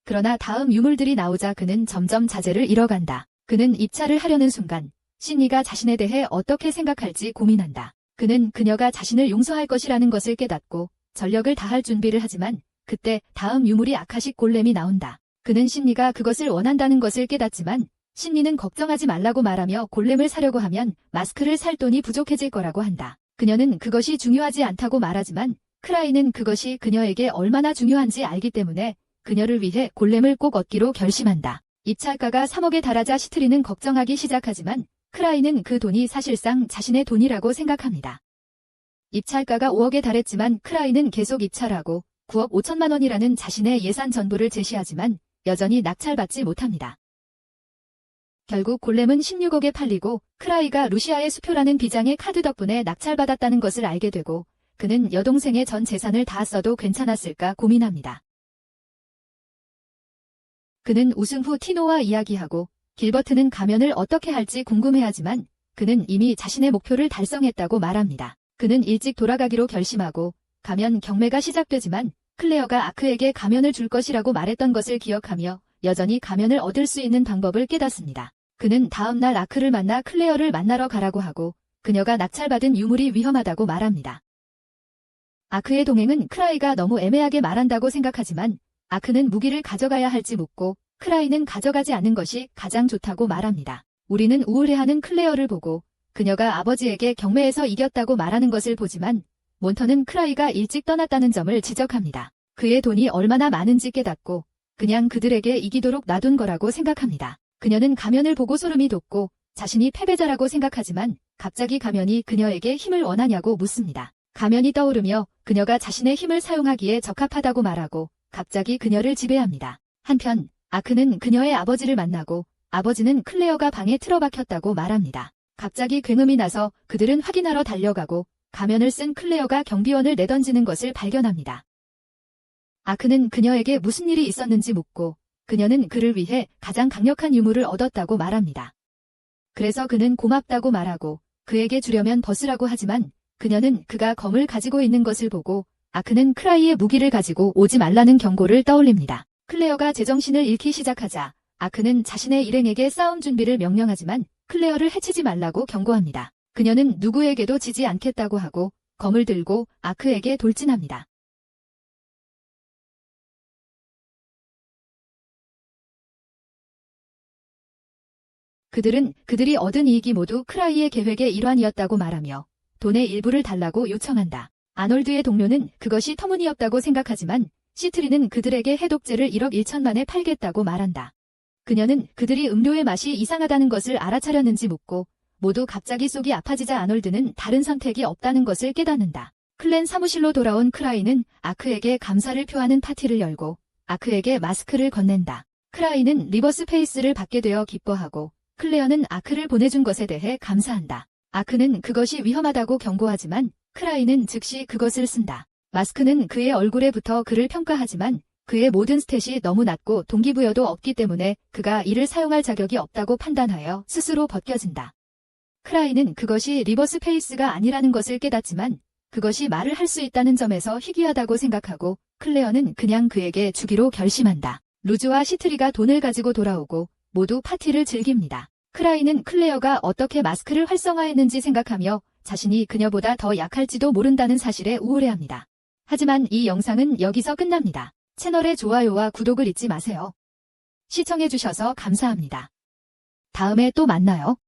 그러나 다음 유물들이 나오자 그는 점점 자제를 잃어간다. 그는 입찰을 하려는 순간 신니가 자신에 대해 어떻게 생각할지 고민한다. 그는 그녀가 자신을 용서할 것이라는 것을 깨닫고 전력을 다할 준비를 하지만 그때 다음 유물이 아카식 골렘이 나온다. 그는 신니가 그것을 원한다는 것을 깨닫지만 신니는 걱정하지 말라고 말하며 골렘을 사려고 하면 마스크를 살 돈이 부족해질 거라고 한다. 그녀는 그것이 중요하지 않다고 말하지만 크라이는 그것이 그녀에게 얼마나 중요한지 알기 때문에 그녀를 위해 골렘을 꼭 얻기로 결심한다. 입찰가가 3억에 달하자 시트리는 걱정하기 시작하지만 크라이는 그 돈이 사실상 자신의 돈이라고 생각합니다. 입찰가가 5억에 달했지만 크라이는 계속 입찰하고 9억 5천만 원이라는 자신의 예산 전부를 제시하지만 여전히 낙찰받지 못합니다. 결국 골렘은 16억에 팔리고 크라이가 루시아의 수표라는 비장의 카드 덕분에 낙찰받았다는 것을 알게 되고 그는 여동생의 전 재산을 다 써도 괜찮았을까 고민합니다. 그는 우승 후 티노와 이야기하고 길버트는 가면을 어떻게 할지 궁금해하지만 그는 이미 자신의 목표를 달성했다고 말합니다. 그는 일찍 돌아가기로 결심하고 가면 경매가 시작되지만 클레어가 아크에게 가면을 줄 것이라고 말했던 것을 기억하며 여전히 가면을 얻을 수 있는 방법을 깨닫습니다. 그는 다음 날 아크를 만나 클레어를 만나러 가라고 하고 그녀가 낙찰받은 유물이 위험하다고 말합니다. 아크의 동행은 크라이가 너무 애매하게 말한다고 생각하지만 아크는 무기를 가져가야 할지 묻고 크라이는 가져가지 않는 것이 가장 좋다고 말합니다. 우리는 우울해하는 클레어를 보고 그녀가 아버지에게 경매에서 이겼다고 말하는 것을 보지만 몬터는 크라이가 일찍 떠났다는 점을 지적합니다. 그의 돈이 얼마나 많은지 깨닫고 그냥 그들에게 이기도록 놔둔 거라고 생각합니다. 그녀는 가면을 보고 소름이 돋고 자신이 패배자라고 생각하지만 갑자기 가면이 그녀에게 힘을 원하냐고 묻습니다. 가면이 떠오르며 그녀가 자신의 힘을 사용하기에 적합하다고 말하고 갑자기 그녀를 지배합니다. 한편 아크는 그녀의 아버지를 만나고 아버지는 클레어가 방에 틀어박혔다고 말합니다. 갑자기 굉음이 나서 그들은 확인하러 달려가고 가면을 쓴 클레어가 경비원을 내던지는 것을 발견합니다. 아크는 그녀에게 무슨 일이 있었는지 묻고 그녀는 그를 위해 가장 강력한 유물을 얻었다고 말합니다. 그래서 그는 고맙다고 말하고 그에게 주려면 벗으라고 하지만 그녀는 그가 검을 가지고 있는 것을 보고 아크는 크라이의 무기를 가지고 오지 말라는 경고를 떠올립니다. 클레어가 제정신을 잃기 시작하자 아크는 자신의 일행에게 싸움 준비를 명령하지만 클레어를 해치지 말라고 경고합니다. 그녀는 누구에게도 지지 않겠다고 하고 검을 들고 아크에게 돌진합니다. 그들은 그들이 얻은 이익이 모두 크라이의 계획의 일환이었다고 말하며 돈의 일부를 달라고 요청한다. 아놀드의 동료는 그것이 터무니없다고 생각하지만 시트리는 그들에게 해독제를 1억 1천만에 팔겠다고 말한다. 그녀는 그들이 음료의 맛이 이상하다는 것을 알아차렸는지 묻고 모두 갑자기 속이 아파지자 아놀드는 다른 선택이 없다는 것을 깨닫는다. 클랜 사무실로 돌아온 크라이는 아크에게 감사를 표하는 파티를 열고 아크에게 마스크를 건넨다. 크라이는 리버스 페이스를 받게 되어 기뻐하고 클레어는 아크를 보내준 것에 대해 감사한다. 아크는 그것이 위험하다고 경고하지만 크라이는 즉시 그것을 쓴다. 마스크는 그의 얼굴에 붙어 그를 평가하지만 그의 모든 스탯이 너무 낮고 동기부여도 없기 때문에 그가 이를 사용할 자격이 없다고 판단하여 스스로 벗겨진다. 크라이는 그것이 리버스 페이스가 아니라는 것을 깨닫지만 그것이 말을 할 수 있다는 점에서 희귀하다고 생각하고 클레어는 그냥 그에게 주기로 결심한다. 루즈와 시트리가 돈을 가지고 돌아오고 모두 파티를 즐깁니다. 크라이는 클레어가 어떻게 마스크를 활성화했는지 생각하며 자신이 그녀보다 더 약할지도 모른다는 사실에 우울해합니다. 하지만 이 영상은 여기서 끝납니다. 채널의 좋아요와 구독을 잊지 마세요. 시청해주셔서 감사합니다. 다음에 또 만나요.